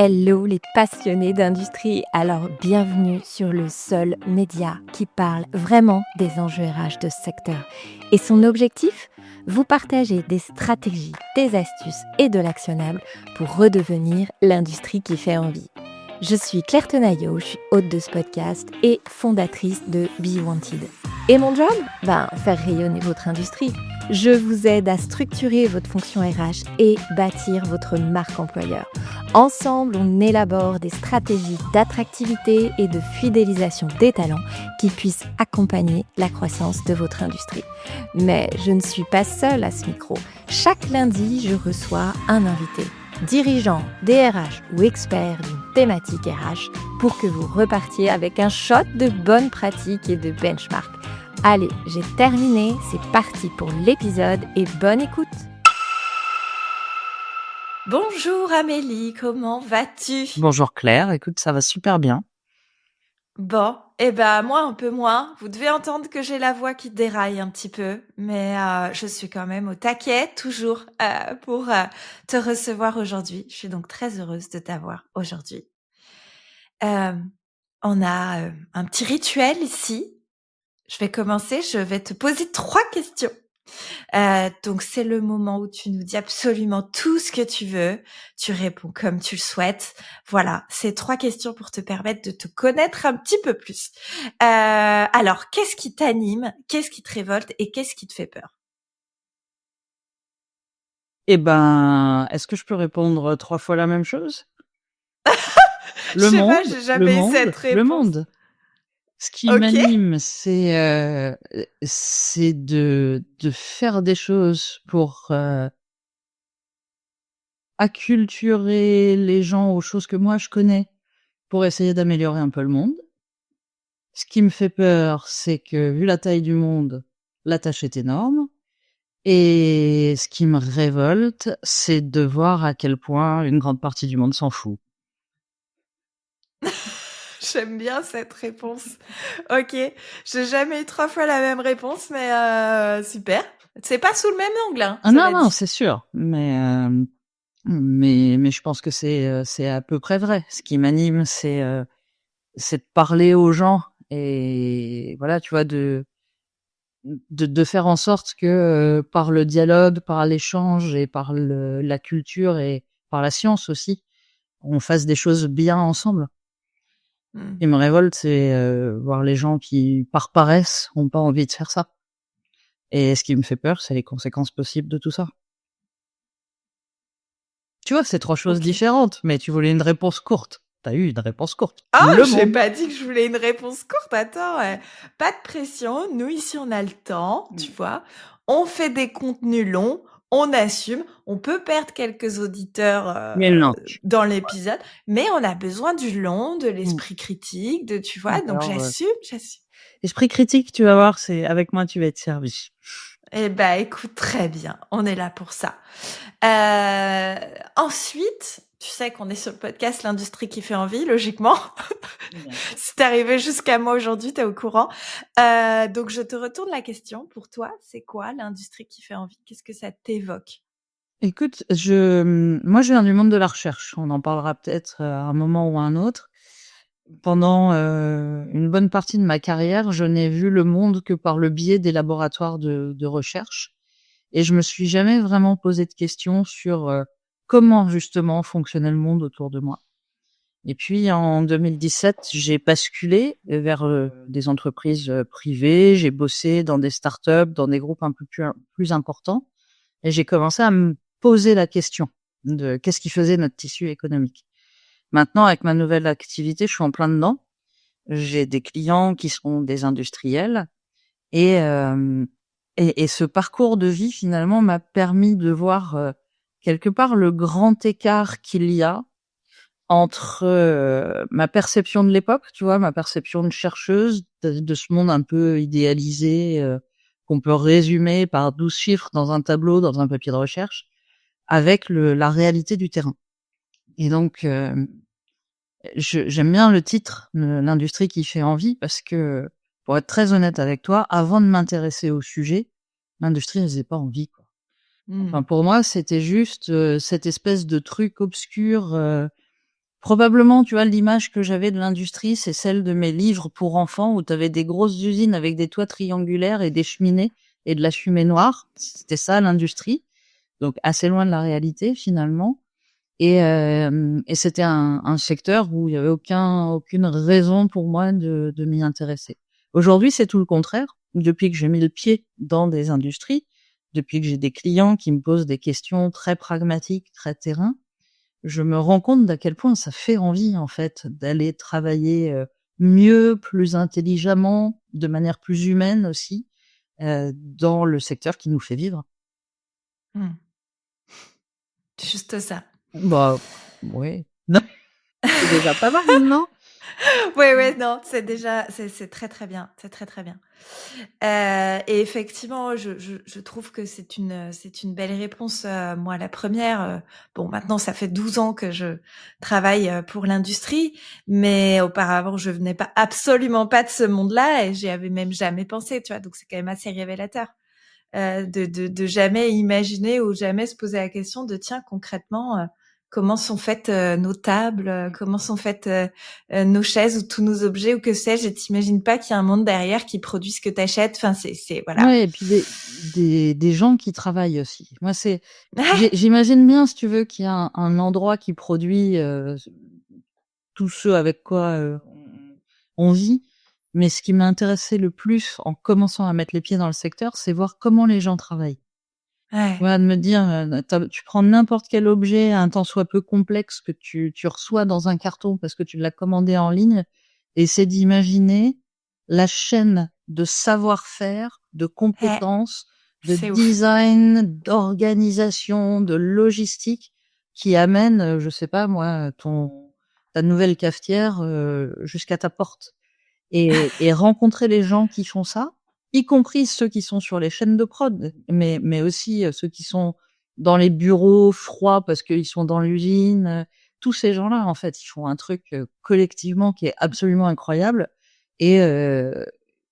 Hello les passionnés d'industrie, alors bienvenue sur le seul média qui parle vraiment des enjeux RH de ce secteur. Et son objectif ? Vous partager des stratégies, des astuces et de l'actionnable pour redevenir l'industrie qui fait envie. Je suis Claire Tenaillot, je suis hôte de ce podcast et fondatrice de Be Wanted. Et mon job ? Faire rayonner votre industrie. Je vous aide à structurer votre fonction RH et bâtir votre marque employeur. Ensemble, on élabore des stratégies d'attractivité et de fidélisation des talents qui puissent accompagner la croissance de votre industrie. Mais je ne suis pas seule à ce micro. Chaque lundi, je reçois un invité, dirigeant, DRH ou expert d'une thématique RH, pour que vous repartiez avec un shot de bonnes pratiques et de benchmarks. Allez, j'ai terminé, c'est parti pour l'épisode et bonne écoute. Bonjour Amélie, comment vas-tu ? Bonjour Claire, écoute, ça va super bien. Bon, moi un peu moins. Vous devez entendre que j'ai la voix qui déraille un petit peu, mais je suis quand même au taquet, toujours, pour te recevoir aujourd'hui. Je suis donc très heureuse de t'avoir aujourd'hui. On a un petit rituel ici. Je vais commencer, je vais te poser 3 questions. Donc c'est le moment où tu nous dis absolument tout ce que tu veux. Tu réponds comme tu le souhaites. Voilà, c'est 3 questions pour te permettre de te connaître un petit peu plus. Alors, qu'est-ce qui t'anime ? Qu'est-ce qui te révolte ? Et qu'est-ce qui te fait peur ? Est-ce que je peux répondre 3 fois la même chose ? Je sais pas, j'ai jamais eu cette Le réponse. monde. Ce qui Ok. m'anime, c'est de faire des choses pour acculturer les gens aux choses que moi je connais, pour essayer d'améliorer un peu le monde. Ce qui me fait peur, c'est que vu la taille du monde, la tâche est énorme. Et ce qui me révolte, c'est de voir à quel point une grande partie du monde s'en fout. J'aime bien cette réponse. Ok, j'ai jamais eu 3 fois la même réponse, mais super. C'est pas sous le même angle, hein, Ah cela non, dit. c'est sûr, mais je pense que c'est à peu près vrai. Ce qui m'anime, c'est de parler aux gens et voilà, tu vois, de faire en sorte que par le dialogue, par l'échange et par la culture et par la science aussi, on fasse des choses bien ensemble. Ce qui me révolte, c'est voir les gens qui, par paresse, ont pas envie de faire ça. Et ce qui me fait peur, c'est les conséquences possibles de tout ça. Tu vois, c'est 3 choses Ok. différentes, mais tu voulais une réponse courte. T'as eu une réponse courte. Ah, Le j'ai monde. pas dit que je voulais une réponse courte. Attends, pas de pression. Nous, ici, on a le temps, tu vois. On fait des contenus longs, on assume. On peut perdre quelques auditeurs Mais non. dans l'épisode, mais on a besoin du long, de l'esprit critique, tu vois. Donc, Alors, j'assume. esprit critique, tu vas voir, c'est avec moi, tu vas être servi. Écoute, très bien. On est là pour ça. Ensuite, tu sais qu'on est sur le podcast L'Industrie qui fait envie, logiquement. Si t'es arrivé jusqu'à moi aujourd'hui, t'es au courant. Donc, je te retourne la question. Pour toi, c'est quoi l'industrie qui fait envie ? Qu'est-ce que ça t'évoque ? Écoute, moi, je viens du monde de la recherche. On en parlera peut-être à un moment ou à un autre. Pendant une bonne partie de ma carrière, je n'ai vu le monde que par le biais des laboratoires de recherche. Et je me suis jamais vraiment posé de questions sur comment justement fonctionnait le monde autour de moi. Et puis en 2017, j'ai basculé vers des entreprises privées. J'ai bossé dans des startups, dans des groupes un peu plus importants. Et j'ai commencé à me poser la question de qu'est-ce qui faisait notre tissu économique. Maintenant, avec ma nouvelle activité, je suis en plein dedans. J'ai des clients qui sont des industriels et ce parcours de vie finalement m'a permis de voir quelque part le grand écart qu'il y a entre ma perception de l'époque, tu vois, ma perception de chercheuse de ce monde un peu idéalisé qu'on peut résumer par 12 chiffres dans un tableau, dans un papier de recherche, avec la réalité du terrain. Et donc j'aime bien le titre, l'industrie qui fait envie, parce que, pour être très honnête avec toi, avant de m'intéresser au sujet, l'industrie, elle faisait pas envie, quoi. Enfin, pour moi, c'était juste cette espèce de truc obscur Probablement, tu vois, l'image que j'avais de l'industrie, c'est celle de mes livres pour enfants où tu avais des grosses usines avec des toits triangulaires et des cheminées et de la fumée noire. C'était ça l'industrie, donc assez loin de la réalité finalement. Et c'était un secteur où il y avait aucune raison pour moi de m'y intéresser. Aujourd'hui, c'est tout le contraire. Depuis que j'ai mis le pied dans des industries, depuis que j'ai des clients qui me posent des questions très pragmatiques, très terrain, je me rends compte d'à quel point ça fait envie, en fait, d'aller travailler, mieux, plus intelligemment, de manière plus humaine aussi, dans le secteur qui nous fait vivre. Mmh. Juste ça. Bah, ouais. Non, c'est déjà pas mal, non? Ouais, ouais, non, c'est très, très bien, c'est très, très bien. Et effectivement, je trouve que c'est une belle réponse. Moi, la première, bon, maintenant, ça fait 12 ans que je travaille, pour l'industrie, mais auparavant, je venais pas absolument pas de ce monde-là et j'y avais même jamais pensé, tu vois? Donc c'est quand même assez révélateur, de jamais imaginer ou jamais se poser la question de: «Tiens, concrètement, comment sont faites, nos tables, comment sont faites, nos chaises ou tous nos objets ou que sais-je?» Et tu pas qu'il y a un monde derrière qui produit ce que tu achètes. Enfin, c'est voilà. Ouais et puis des gens qui travaillent aussi. Moi, c'est Ouais, j'imagine bien, si tu veux, qu'il y a un endroit qui produit, tout ce avec quoi, on vit. Mais ce qui m'a intéressé le plus en commençant à mettre les pieds dans le secteur, c'est voir comment les gens travaillent. ouais, Voilà, de me dire, tu prends n'importe quel objet, un tant soit peu complexe que tu reçois dans un carton parce que tu l'as commandé en ligne, et c'est d'imaginer la chaîne de savoir-faire, de ouais, compétences, de c'est ouf. design, d'organisation, de logistique qui amène, je sais pas moi, ta nouvelle cafetière, jusqu'à ta porte. Et rencontrer les gens qui font ça, y compris ceux qui sont sur les chaînes de prod, mais aussi, ceux qui sont dans les bureaux froids parce qu'ils sont dans l'usine, tous ces gens-là, en fait, ils font un truc, collectivement qui est absolument incroyable et heu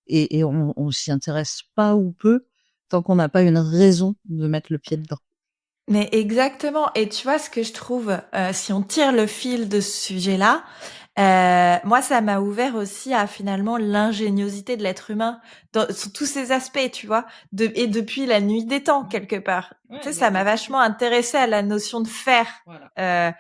et on s'y intéresse pas ou peu tant qu'on n'a pas une raison de mettre le pied dedans. Mais exactement, et tu vois ce que je trouve, si on tire le fil de ce sujet-là, moi ça m'a ouvert aussi à finalement l'ingéniosité de l'être humain dans sous tous ses aspects, tu vois? Et depuis la nuit des temps quelque part. Tu sais, Ouais, ça m'a vachement intéressée à la notion de faire, voilà. heu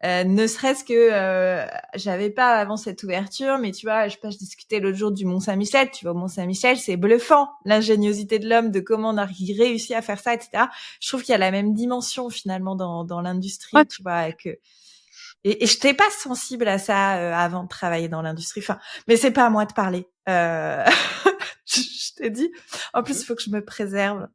ne serait-ce que, j'avais pas avant cette ouverture, mais tu vois, je sais pas, je discutais l'autre jour du Mont-Saint-Michel. Tu vois, au Mont-Saint-Michel, c'est bluffant, l'ingéniosité de l'homme, de comment on a réussi à faire ça, et cetera. Je trouve qu'il y a la même dimension finalement dans Ouais, l'industrie, tu vois, et j'étais pas sensible à ça, avant de travailler dans l'industrie. Enfin, mais c'est pas à moi de parler. Je t'ai dit. En plus, il faut que je me préserve.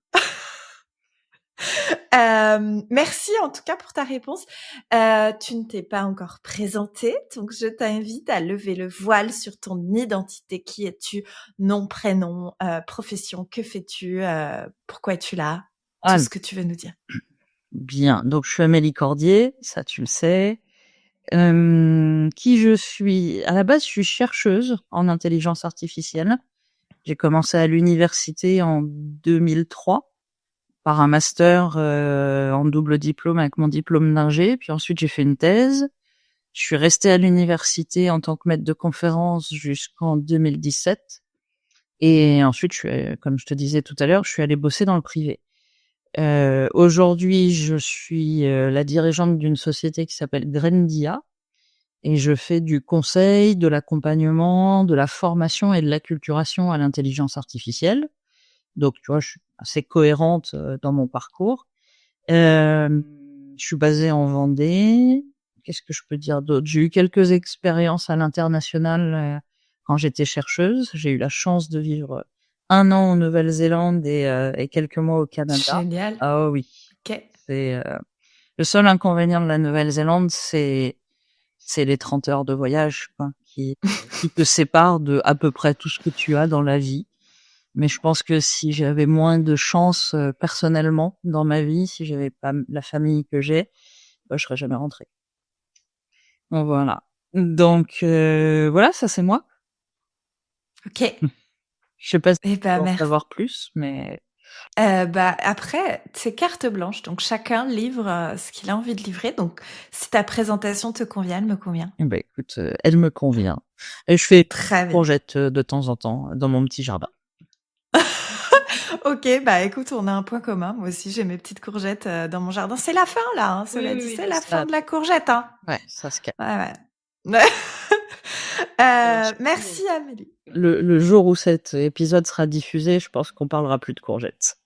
Merci en tout cas pour ta réponse. Tu ne t'es pas encore présentée, donc je t'invite à lever le voile sur ton identité. Qui es-tu? Nom, prénom, profession, que fais-tu? Pourquoi es-tu là? Tout ah ce que tu veux nous dire. bien, donc je suis Amélie Cordier, ça tu le sais. Qui je suis? À la base, je suis chercheuse en intelligence artificielle. J'ai commencé à l'université en 2003 par un master, en double diplôme avec mon diplôme d'ingé. Puis ensuite, j'ai fait une thèse. Je suis restée à l'université en tant que maître de conférence jusqu'en 2017. Et ensuite, comme je te disais tout à l'heure, je suis allée bosser dans le privé. Aujourd'hui, je suis, la dirigeante d'une société qui s'appelle Grendia. Et je fais du conseil, de l'accompagnement, de la formation et de l'acculturation à l'intelligence artificielle. Donc, tu vois, je suis assez cohérente, dans mon parcours. Hem, je suis basée en Vendée. Qu'est-ce que je peux dire d'autre? J'ai eu quelques expériences à l'international, quand j'étais chercheuse. J'ai eu la chance de vivre 1 an en Nouvelle-Zélande et quelques mois au Canada. Génial. Ah oui, OK. c'est, le seul inconvénient de la Nouvelle-Zélande, c'est les 30 heures de voyage, quoi, qui te séparent de à peu près tout ce que tu as dans la vie. Mais je pense que si j'avais moins de chance, personnellement dans ma vie, si j'avais pas la famille que j'ai, bah, je serais jamais rentrée. Donc voilà. Donc voilà, ça c'est moi. OK. Je sais pas si Eh tu ben, veux en merci. savoir plus, mais Après, c'est carte blanche, donc chacun livre ce qu'il a envie de livrer. Donc, si ta présentation te convient, elle me convient. Eh ben, écoute, elle me convient. Et je fais Très bien. courgettes de temps en temps dans mon petit jardin. Ok, écoute, on a un point commun. Moi aussi, j'ai mes petites courgettes dans mon jardin. C'est la fin là, hein, cela dit, c'est la fin de la courgette. Hein. Ouais, ça se calme. Ouais. Merci Amélie. Le jour où cet épisode sera diffusé, je pense qu'on parlera plus de courgettes.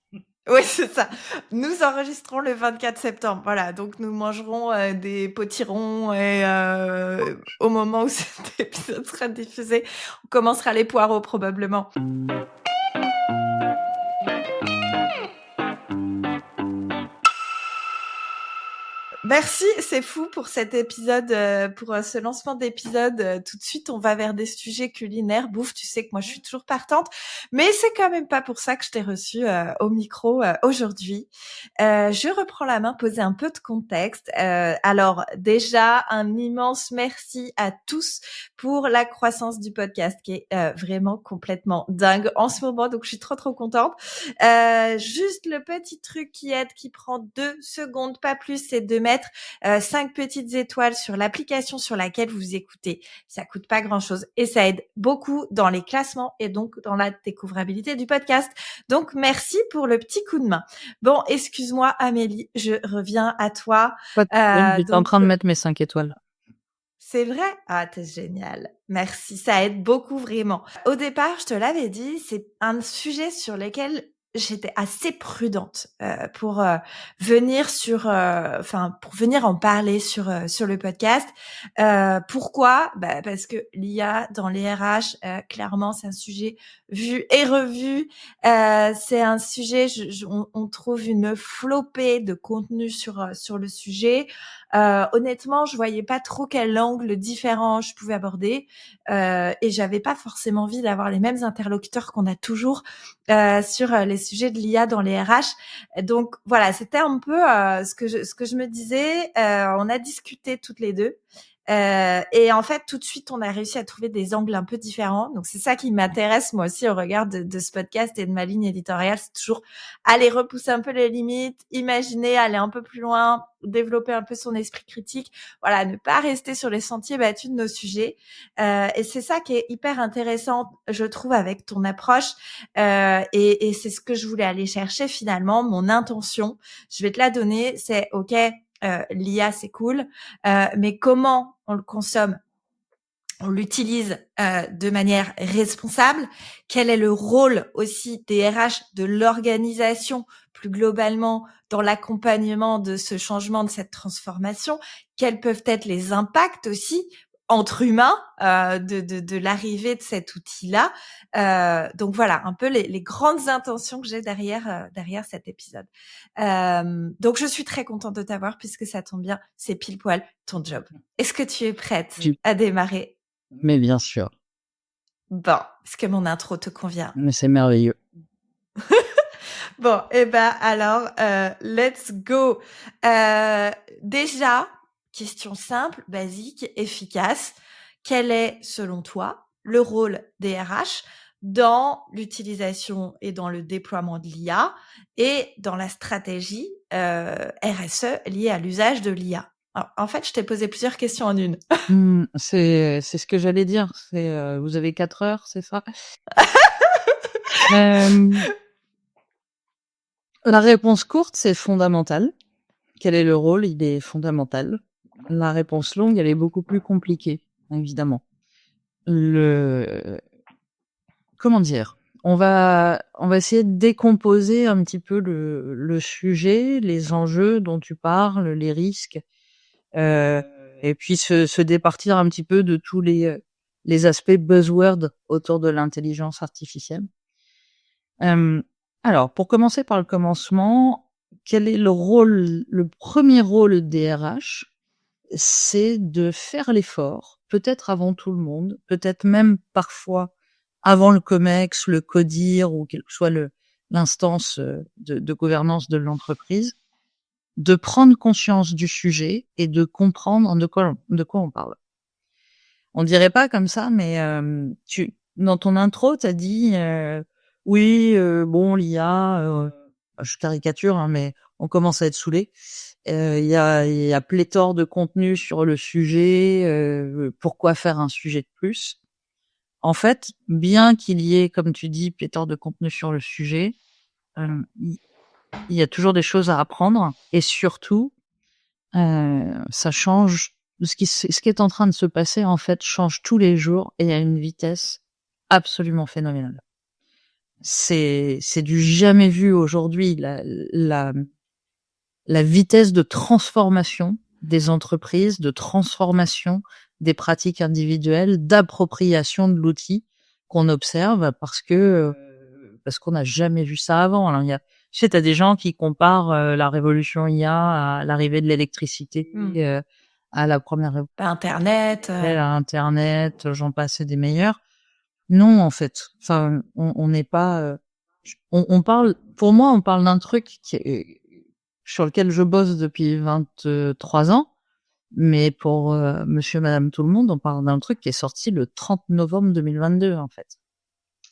Oui, c'est ça. Nous enregistrons le 24 septembre. Voilà, donc nous mangerons des potirons et au moment où cet épisode sera diffusé, on commencera les poireaux probablement. Merci, c'est fou pour cet épisode, pour ce lancement d'épisode. Tout de suite, on va vers des sujets culinaires. Bouffe, tu sais que moi, je suis toujours partante. Mais c'est quand même pas pour ça que je t'ai reçu au micro aujourd'hui. Je reprends la main, poser un peu de contexte. Alors, déjà, un immense merci à tous pour la croissance du podcast qui est vraiment complètement dingue en ce moment. Donc, je suis trop contente. Juste le petit truc qui aide, qui prend 2 secondes, pas plus, c'est de mettre 5 petites étoiles sur l'application sur laquelle vous écoutez. Ça coûte pas grand-chose et ça aide beaucoup dans les classements et donc dans la découvrabilité du podcast. Donc, merci pour le petit coup de main. Bon, excuse-moi Amélie, je reviens à toi. Pas de problème, j'étais en train de mettre mes 5 étoiles. C'est vrai? Ah, t'es génial. Merci, ça aide beaucoup vraiment. Au départ, je te l'avais dit, c'est un sujet sur lequel j'étais assez prudente pour venir pour venir en parler sur le podcast. Pourquoi? Parce que l'IA dans les RH, clairement, c'est un sujet vu et revu. C'est un sujet, on trouve une flopée de contenu sur le sujet. Honnêtement, je voyais pas trop quel angle différent je pouvais aborder et j'avais pas forcément envie d'avoir les mêmes interlocuteurs qu'on a toujours sur les sujets de l'IA dans les RH. Donc voilà, c'était un peu ce que je me disais. On a discuté toutes les deux. Et en fait, tout de suite, on a réussi à trouver des angles un peu différents. Donc, c'est ça qui m'intéresse, moi aussi, au regard de ce podcast et de ma ligne éditoriale. C'est toujours aller repousser un peu les limites, imaginer, aller un peu plus loin, développer un peu son esprit critique. Voilà, ne pas rester sur les sentiers battus de nos sujets. Et c'est ça qui est hyper intéressant, je trouve, avec ton approche. Et c'est ce que je voulais aller chercher finalement. Mon intention, je vais te la donner, c'est OK, l'IA, c'est cool, mais comment on le consomme, on l'utilise de manière responsable. Quel est le rôle aussi des RH, de l'organisation plus globalement dans l'accompagnement de ce changement, de cette transformation? Quels peuvent être les impacts aussi entre humains de l'arrivée de cet outil-là? Donc voilà, un peu les grandes intentions que j'ai derrière cet épisode. Donc je suis très contente de t'avoir puisque ça tombe bien, c'est pile poil ton job. Est-ce que tu es prête à démarrer? Mais bien sûr. Bon, est-ce que mon intro te convient? Mais c'est merveilleux. Bon, alors, let's go. Déjà, question simple, basique, efficace. Quel est, selon toi, le rôle des RH dans l'utilisation et dans le déploiement de l'IA et dans la stratégie RSE liée à l'usage de l'IA? Alors, en fait, je t'ai posé plusieurs questions en une. C'est ce que j'allais dire. C'est vous avez 4 heures, c'est ça? La réponse courte, c'est fondamental. Quel est le rôle? Il est fondamental. La réponse longue, elle est beaucoup plus compliquée, évidemment. Comment dire? On va essayer de décomposer un petit peu le sujet, les enjeux dont tu parles, les risques, et puis se départir un petit peu de tous les aspects buzzwords autour de l'intelligence artificielle. Alors, pour commencer par le commencement, quel est le premier rôle des RH? C'est de faire l'effort, peut-être avant tout le monde, peut-être même parfois avant le COMEX, le CODIR ou quelle que soit l'instance de gouvernance de l'entreprise, de prendre conscience du sujet et de comprendre de quoi on parle. On dirait pas comme ça, mais dans ton intro, t'as dit Oui, bon, l'IA, je caricature, hein, mais on commence à être saoulés. Il y a pléthore de contenus sur le sujet. Pourquoi faire un sujet de plus? En fait, bien qu'il y ait, comme tu dis, pléthore de contenus sur le sujet, il y a toujours des choses à apprendre et surtout, ça change. Ce qui est en train de se passer, en fait, change tous les jours et à une vitesse absolument phénoménale. C'est du jamais vu aujourd'hui, la vitesse de transformation des entreprises, de transformation des pratiques individuelles, d'appropriation de l'outil qu'on observe parce qu'on n'a jamais vu ça avant. Alors, tu sais, t'as des gens qui comparent la révolution IA à l'arrivée de l'électricité, à la première révolution, Internet. à Internet, j'en passe et des meilleurs. Non, en fait. Enfin, on n'est pas. On parle. Pour moi, on parle d'un truc sur lequel je bosse depuis 23 ans. Mais pour monsieur, madame, tout le monde, on parle d'un truc qui est sorti le 30 novembre 2022, en fait.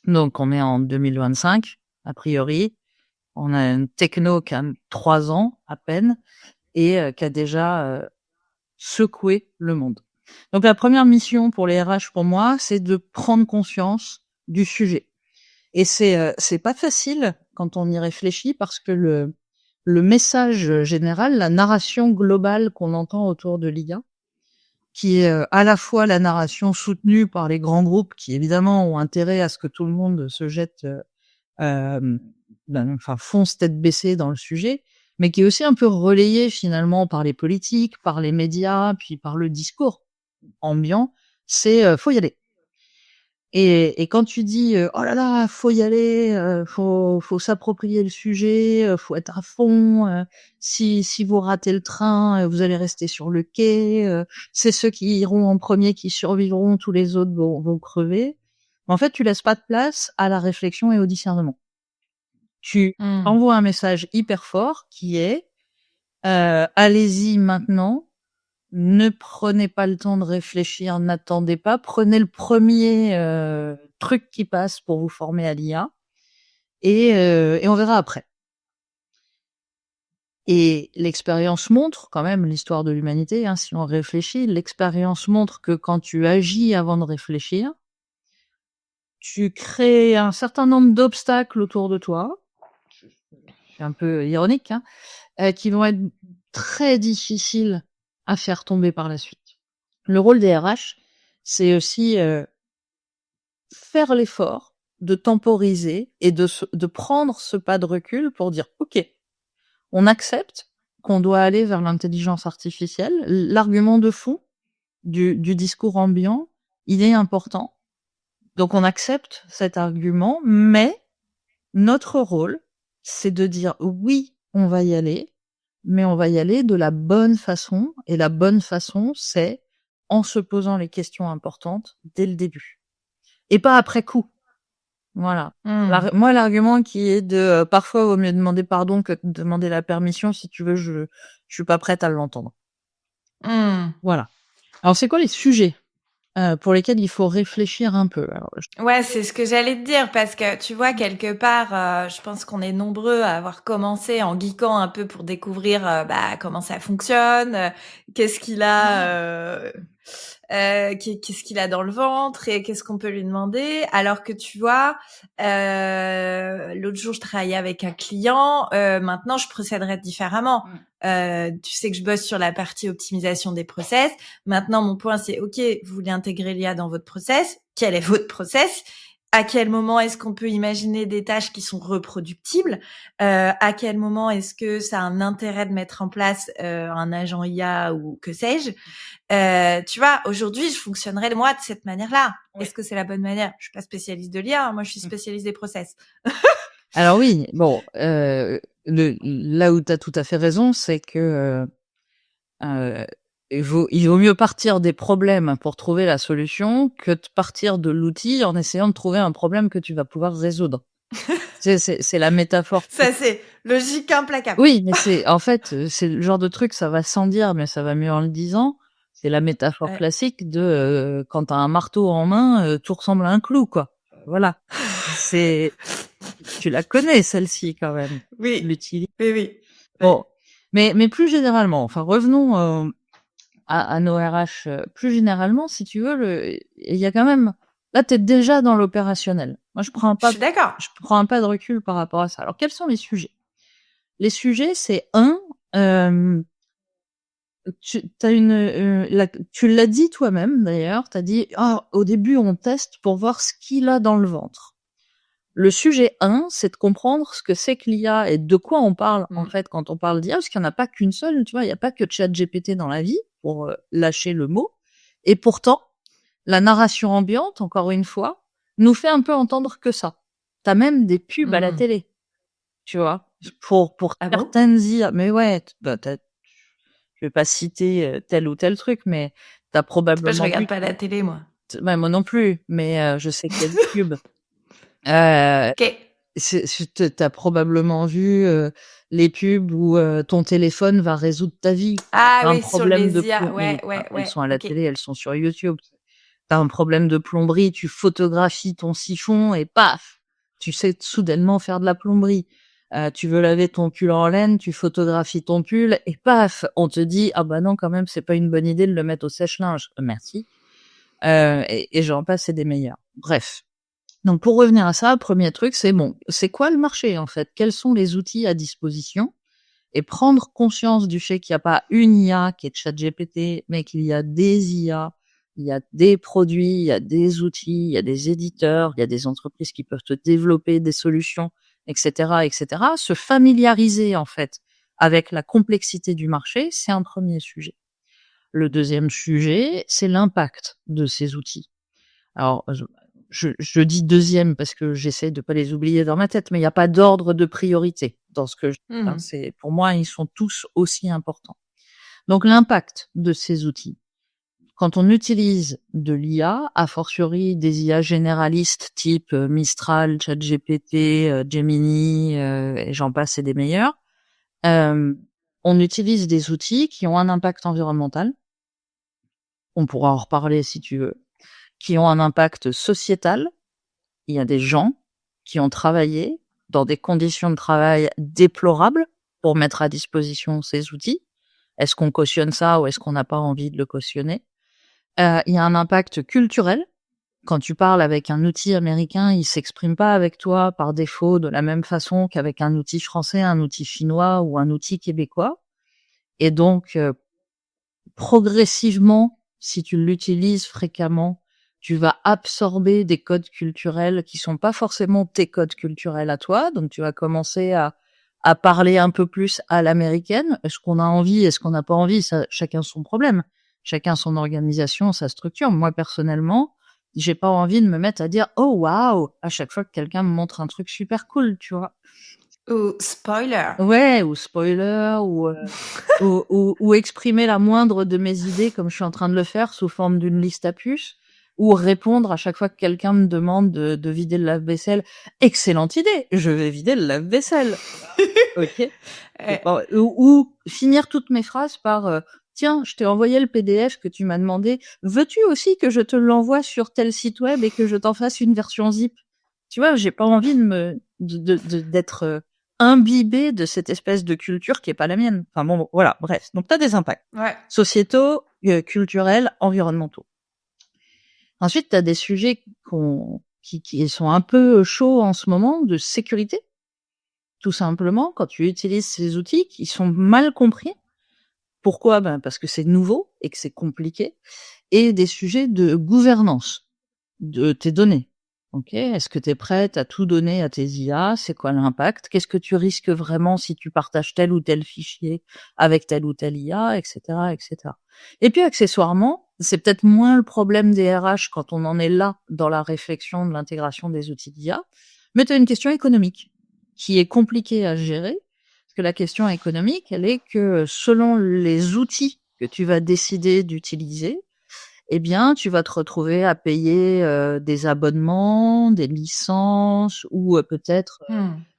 Donc, on est en 2025, a priori. On a une techno qui a 3 ans, à peine, et qui a déjà secoué le monde. Donc, la première mission pour les RH, pour moi, c'est de prendre conscience du sujet. Et c'est pas facile quand on y réfléchit parce que le message général, la narration globale qu'on entend autour de l'IA, qui est à la fois la narration soutenue par les grands groupes qui évidemment ont intérêt à ce que tout le monde se jette, fonce tête baissée dans le sujet, mais qui est aussi un peu relayée finalement par les politiques, par les médias, puis par le discours ambiant. C'est faut y aller. Et quand tu dis oh là là, faut y aller, faut s'approprier le sujet, faut être à fond. Si vous ratez le train, vous allez rester sur le quai. C'est ceux qui iront en premier qui survivront, tous les autres vont crever. En fait, tu laisses pas de place à la réflexion et au discernement. Tu envoies un message hyper fort qui est allez-y maintenant. Ne prenez pas le temps de réfléchir, n'attendez pas, prenez le premier truc qui passe pour vous former à l'IA et on verra après. Et l'expérience montre, quand même, l'histoire de l'humanité, hein, si on réfléchit, l'expérience montre que quand tu agis avant de réfléchir, tu crées un certain nombre d'obstacles autour de toi, c'est un peu ironique, hein, qui vont être très difficiles à faire tomber par la suite. Le rôle des RH, c'est aussi faire l'effort de temporiser et de prendre ce pas de recul pour dire « Ok, on accepte qu'on doit aller vers l'intelligence artificielle. L'argument de fond du discours ambiant, il est important. Donc on accepte cet argument, mais notre rôle, c'est de dire « Oui, on va y aller, mais on va y aller de la bonne façon. Et la bonne façon, c'est en se posant les questions importantes dès le début. Et pas après coup. » Voilà. Moi, l'argument qui est de parfois vaut mieux demander pardon que de demander la permission, si tu veux, je suis pas prête à l'entendre. Voilà. Alors, c'est quoi les sujets pour lesquels il faut réfléchir un peu? Alors, Ouais, c'est ce que j'allais te dire parce que tu vois, quelque part, je pense qu'on est nombreux à avoir commencé en geekant un peu pour découvrir comment ça fonctionne, qu'est-ce qu'il a, qu'est-ce qu'il a dans le ventre et qu'est-ce qu'on peut lui demander. Alors que tu vois, l'autre jour, je travaillais avec un client. Maintenant, je procéderais différemment. Tu sais que je bosse sur la partie optimisation des process. Maintenant, mon point, c'est OK, vous voulez intégrer l'IA dans votre process. Quel est votre process? À quel moment est-ce qu'on peut imaginer des tâches qui sont reproductibles? À quel moment est-ce que ça a un intérêt de mettre en place un agent IA ou que sais-je? Tu vois, aujourd'hui, je fonctionnerais moi de cette manière-là. Oui. Est-ce que c'est la bonne manière? Je suis pas spécialiste de l'IA, hein, moi je suis spécialiste des process. Alors oui, bon, là où tu as tout à fait raison, c'est que il vaut mieux partir des problèmes pour trouver la solution que de partir de l'outil en essayant de trouver un problème que tu vas pouvoir résoudre. C'est la métaphore. Ça, c'est logique implacable. Oui, mais c'est le genre de truc, ça va sans dire, mais ça va mieux en le disant. C'est la métaphore classique de quand t'as un marteau en main, tout ressemble à un clou, quoi. Voilà. Tu la connais, celle-ci, quand même. Tu Oui, l'utilises. oui. Bon. Mais plus généralement, enfin, revenons à nos RH. Plus généralement, si tu veux, il y a quand même, là, t'es déjà dans l'opérationnel. Moi, je prends Je suis d'accord. un pas de recul par rapport à ça. Alors, quels sont les sujets? Les sujets, c'est tu l'as dit toi-même d'ailleurs, t'as dit au début on teste pour voir ce qu'il a dans le ventre. Le sujet 1, c'est de comprendre ce que c'est que l'IA et de quoi on parle en fait quand on parle d'IA, parce qu'il n'y en a pas qu'une seule, tu vois, il n'y a pas que ChatGPT dans la vie pour lâcher le mot. Et pourtant, la narration ambiante, encore une fois, nous fait un peu entendre que ça. T'as même des pubs à la télé, tu vois, pour Ah bon? certaines IA. Mais ouais, je vais pas citer tel ou tel truc, mais t'as probablement Je regarde pas la télé, moi. Ouais, moi non plus, mais je sais qu'il y a des pubs. Ok. T'as probablement vu les pubs où ton téléphone va résoudre ta vie. Ah T'as un oui, sur problème de les IA. mais Ouais. elles sont à la Ok. télé, elles sont sur YouTube. T'as un problème de plomberie, tu photographies ton siphon et paf, tu sais soudainement faire de la plomberie. Tu veux laver ton pull en laine, tu photographies ton pull et paf, on te dit ah bah non quand même c'est pas une bonne idée de le mettre au sèche-linge. Merci. Et j'en passe, c'est des meilleurs. Bref. Donc pour revenir à ça, premier truc, c'est quoi le marché en fait? Quels sont les outils à disposition? Et prendre conscience du fait qu'il n'y a pas une IA qui est ChatGPT, mais qu'il y a des IA, il y a des produits, il y a des outils, il y a des éditeurs, il y a des entreprises qui peuvent te développer des solutions, etc., etc. Se familiariser en fait avec la complexité du marché, c'est un premier sujet. Le deuxième sujet, c'est l'impact de ces outils. Alors, je dis deuxième parce que j'essaie de pas les oublier dans ma tête, mais il n'y a pas d'ordre de priorité dans ce que je dis, hein. C'est, pour moi, ils sont tous aussi importants. Donc, l'impact de ces outils. Quand on utilise de l'IA, a fortiori des IA généralistes type Mistral, ChatGPT, Gemini, et j'en passe, et des meilleurs, on utilise des outils qui ont un impact environnemental. On pourra en reparler si tu veux. Qui ont un impact sociétal. Il y a des gens qui ont travaillé dans des conditions de travail déplorables pour mettre à disposition ces outils. Est-ce qu'on cautionne ça ou est-ce qu'on n'a pas envie de le cautionner? Il y a un impact culturel. Quand tu parles avec un outil américain, il s'exprime pas avec toi par défaut de la même façon qu'avec un outil français, un outil chinois ou un outil québécois. Et donc, progressivement, si tu l'utilises fréquemment, tu vas absorber des codes culturels qui sont pas forcément tes codes culturels à toi. Donc, tu vas commencer à parler un peu plus à l'américaine. Est-ce qu'on a envie? Est-ce qu'on n'a pas envie? Ça, chacun son problème. Chacun son organisation, sa structure. Moi, personnellement, j'ai pas envie de me mettre à dire, oh, waouh, à chaque fois que quelqu'un me montre un truc super cool, tu vois. Ou spoiler. Ouais, ou spoiler, ou exprimer la moindre de mes idées comme je suis en train de le faire sous forme d'une liste à puces, ou répondre à chaque fois que quelqu'un me demande de vider le lave-vaisselle. Excellente idée, je vais vider le lave-vaisselle. Ok. Ou finir toutes mes phrases par tiens, je t'ai envoyé le PDF que tu m'as demandé. Veux-tu aussi que je te l'envoie sur tel site web et que je t'en fasse une version zip? Tu vois, j'ai pas envie d'être imbibé de cette espèce de culture qui est pas la mienne. Enfin bon, voilà, bref. Donc t'as des impacts sociétaux, culturels, environnementaux. Ensuite, t'as des sujets qui sont un peu chauds en ce moment, de sécurité. Tout simplement, quand tu utilises ces outils qui sont mal compris. Pourquoi? Ben parce que c'est nouveau et que c'est compliqué. Et des sujets de gouvernance de tes données. Ok, est-ce que tu es prête à tout donner à tes IA? C'est quoi l'impact? Qu'est-ce que tu risques vraiment si tu partages tel ou tel fichier avec telle ou telle IA, etc., etc. Et puis accessoirement, c'est peut-être moins le problème des RH quand on en est là dans la réflexion de l'intégration des outils d'IA, mais tu as une question économique qui est compliquée à gérer. Parce que la question économique, elle est que selon les outils que tu vas décider d'utiliser, eh bien, tu vas te retrouver à payer des abonnements, des licences ou peut-être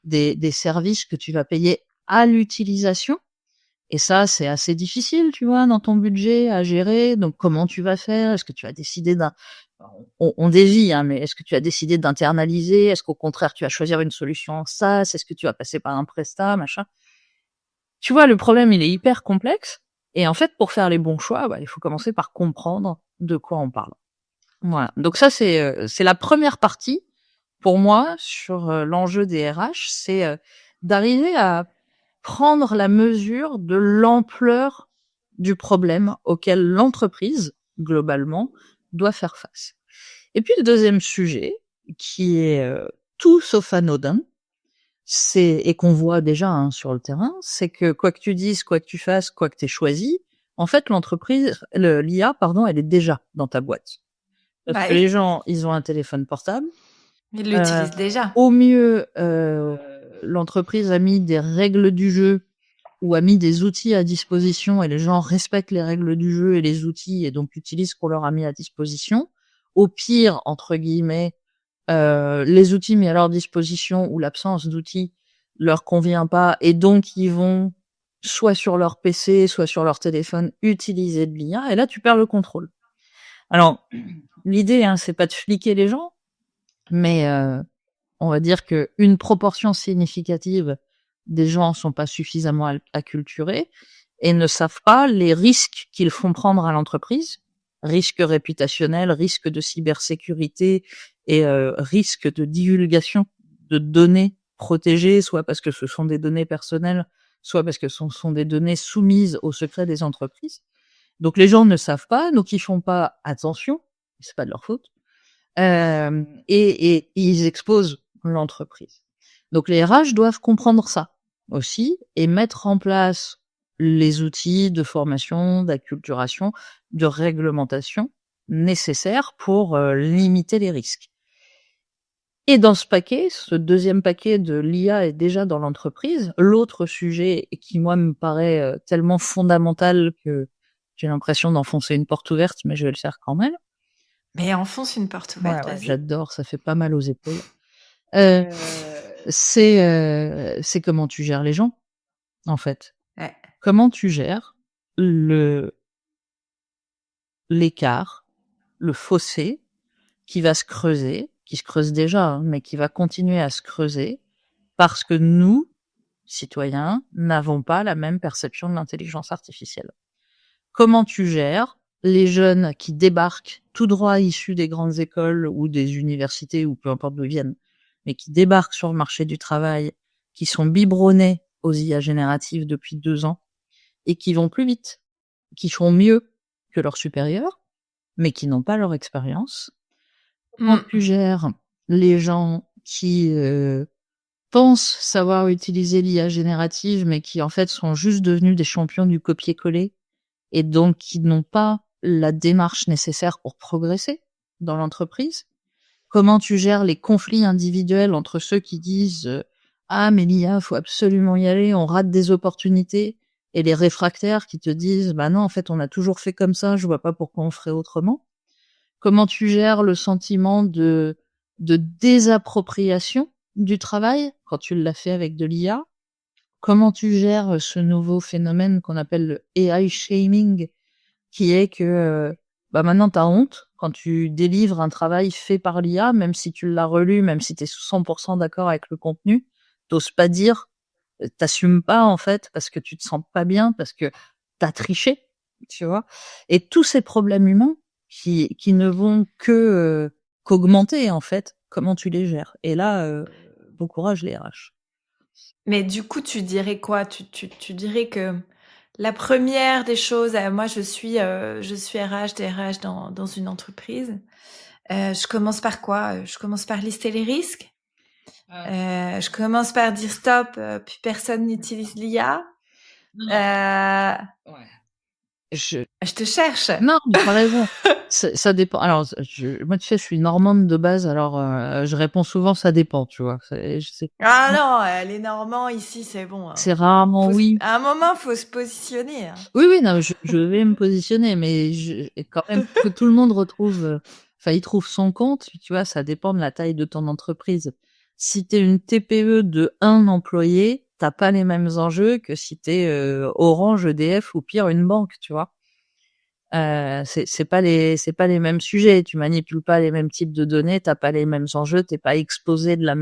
des services que tu vas payer à l'utilisation Et ça, c'est assez difficile, tu vois, dans ton budget à gérer. Donc, comment tu vas faire? Est-ce que tu as décidé on dévie, hein, mais est-ce que tu as décidé d'internaliser? Est-ce qu'au contraire, tu vas choisir une solution en SaaS? Est-ce que tu vas passer par un prestat, machin? Tu vois, le problème, il est hyper complexe. Et en fait, pour faire les bons choix, il faut commencer par comprendre de quoi on parle. Voilà. Donc ça, c'est la première partie pour moi sur l'enjeu des RH, c'est d'arriver à prendre la mesure de l'ampleur du problème auquel l'entreprise, globalement, doit faire face. Et puis le deuxième sujet, qui est tout sauf anodin, et qu'on voit déjà hein, sur le terrain, c'est que quoi que tu dises, quoi que tu fasses, quoi que tu aies choisi, en fait, l'IA, elle est déjà dans ta boîte. Parce que les gens, ils ont un téléphone portable. Ils l'utilisent déjà. Au mieux, l'entreprise a mis des règles du jeu ou a mis des outils à disposition et les gens respectent les règles du jeu et les outils et donc utilisent ce qu'on leur a mis à disposition. Au pire, entre guillemets, les outils mis à leur disposition ou l'absence d'outils leur convient pas et donc ils vont soit sur leur PC, soit sur leur téléphone utiliser de l'IA et là tu perds le contrôle. Alors, l'idée, hein, c'est pas de fliquer les gens, mais on va dire que une proportion significative des gens sont pas suffisamment acculturés et ne savent pas les risques qu'ils font prendre à l'entreprise, risques réputationnels, risques de cybersécurité et risques de divulgation de données protégées, soit parce que ce sont des données personnelles, soit parce que ce sont des données soumises au secret des entreprises. Donc les gens ne savent pas, donc ils font pas attention, c'est pas de leur faute, et ils exposent l'entreprise. Donc les RH doivent comprendre ça aussi et mettre en place les outils de formation, d'acculturation, de réglementation nécessaires pour limiter les risques. Et dans ce deuxième paquet de l'IA est déjà dans l'entreprise. L'autre sujet qui, moi, me paraît tellement fondamental que j'ai l'impression d'enfoncer une porte ouverte, mais je vais le faire quand même. Mais enfonce une porte ouverte, vas-y. J'adore, ça fait pas mal aux épaules. C'est comment tu gères les gens, en fait. Ouais. Comment tu gères l'écart, le fossé qui va se creuser, qui se creuse déjà, hein, mais qui va continuer à se creuser parce que nous, citoyens, n'avons pas la même perception de l'intelligence artificielle. Comment tu gères les jeunes qui débarquent tout droit issus des grandes écoles ou des universités ou peu importe d'où ils viennent, mais qui débarquent sur le marché du travail, qui sont biberonnés aux IA génératives depuis 2 ans et qui vont plus vite, qui font mieux que leurs supérieurs, mais qui n'ont pas leur expérience. Comment tu gères les gens qui pensent savoir utiliser l'IA générative, mais qui en fait sont juste devenus des champions du copier-coller et donc qui n'ont pas la démarche nécessaire pour progresser dans l'entreprise? Comment tu gères les conflits individuels entre ceux qui disent ah mais l'IA faut absolument y aller, on rate des opportunités, et les réfractaires qui te disent bah non en fait on a toujours fait comme ça, je vois pas pourquoi on ferait autrement? Comment tu gères le sentiment de désappropriation du travail quand tu l'as fait avec de l'IA? Comment tu gères ce nouveau phénomène qu'on appelle le AI shaming, qui est que maintenant t'as honte quand tu délivres un travail fait par l'IA, même si tu l'as relu, même si t'es 100% d'accord avec le contenu, t'oses pas dire, t'assumes pas en fait parce que tu te sens pas bien, parce que t'as triché, tu vois? Et tous ces problèmes humains qui ne vont qu'augmenter en fait, comment tu les gères? Et là, bon courage les RH. Mais du coup, tu dirais quoi? Tu dirais que la première des choses, moi je suis RH, DRH dans une entreprise. Je commence par quoi? Je commence par lister les risques. Je commence par dire stop, plus personne n'utilise l'IA. Ouais. Je te cherche. Non, mais t'as raison. Ça dépend. Alors, moi, tu sais, je suis normande de base, alors je réponds souvent ça dépend, tu vois. Ah non, les Normands ici, c'est bon. C'est rarement oui. À un moment, faut se positionner. Hein. Oui, non, je vais me positionner, mais quand même que tout le monde retrouve, il trouve son compte, tu vois, ça dépend de la taille de ton entreprise. Si t'es une TPE de 1 employé, t'as pas les mêmes enjeux que si t'es Orange, EDF ou pire une banque, tu vois. C'est pas les mêmes sujets. Tu manipules pas les mêmes types de données, t'as pas les mêmes enjeux, t'es pas exposé de la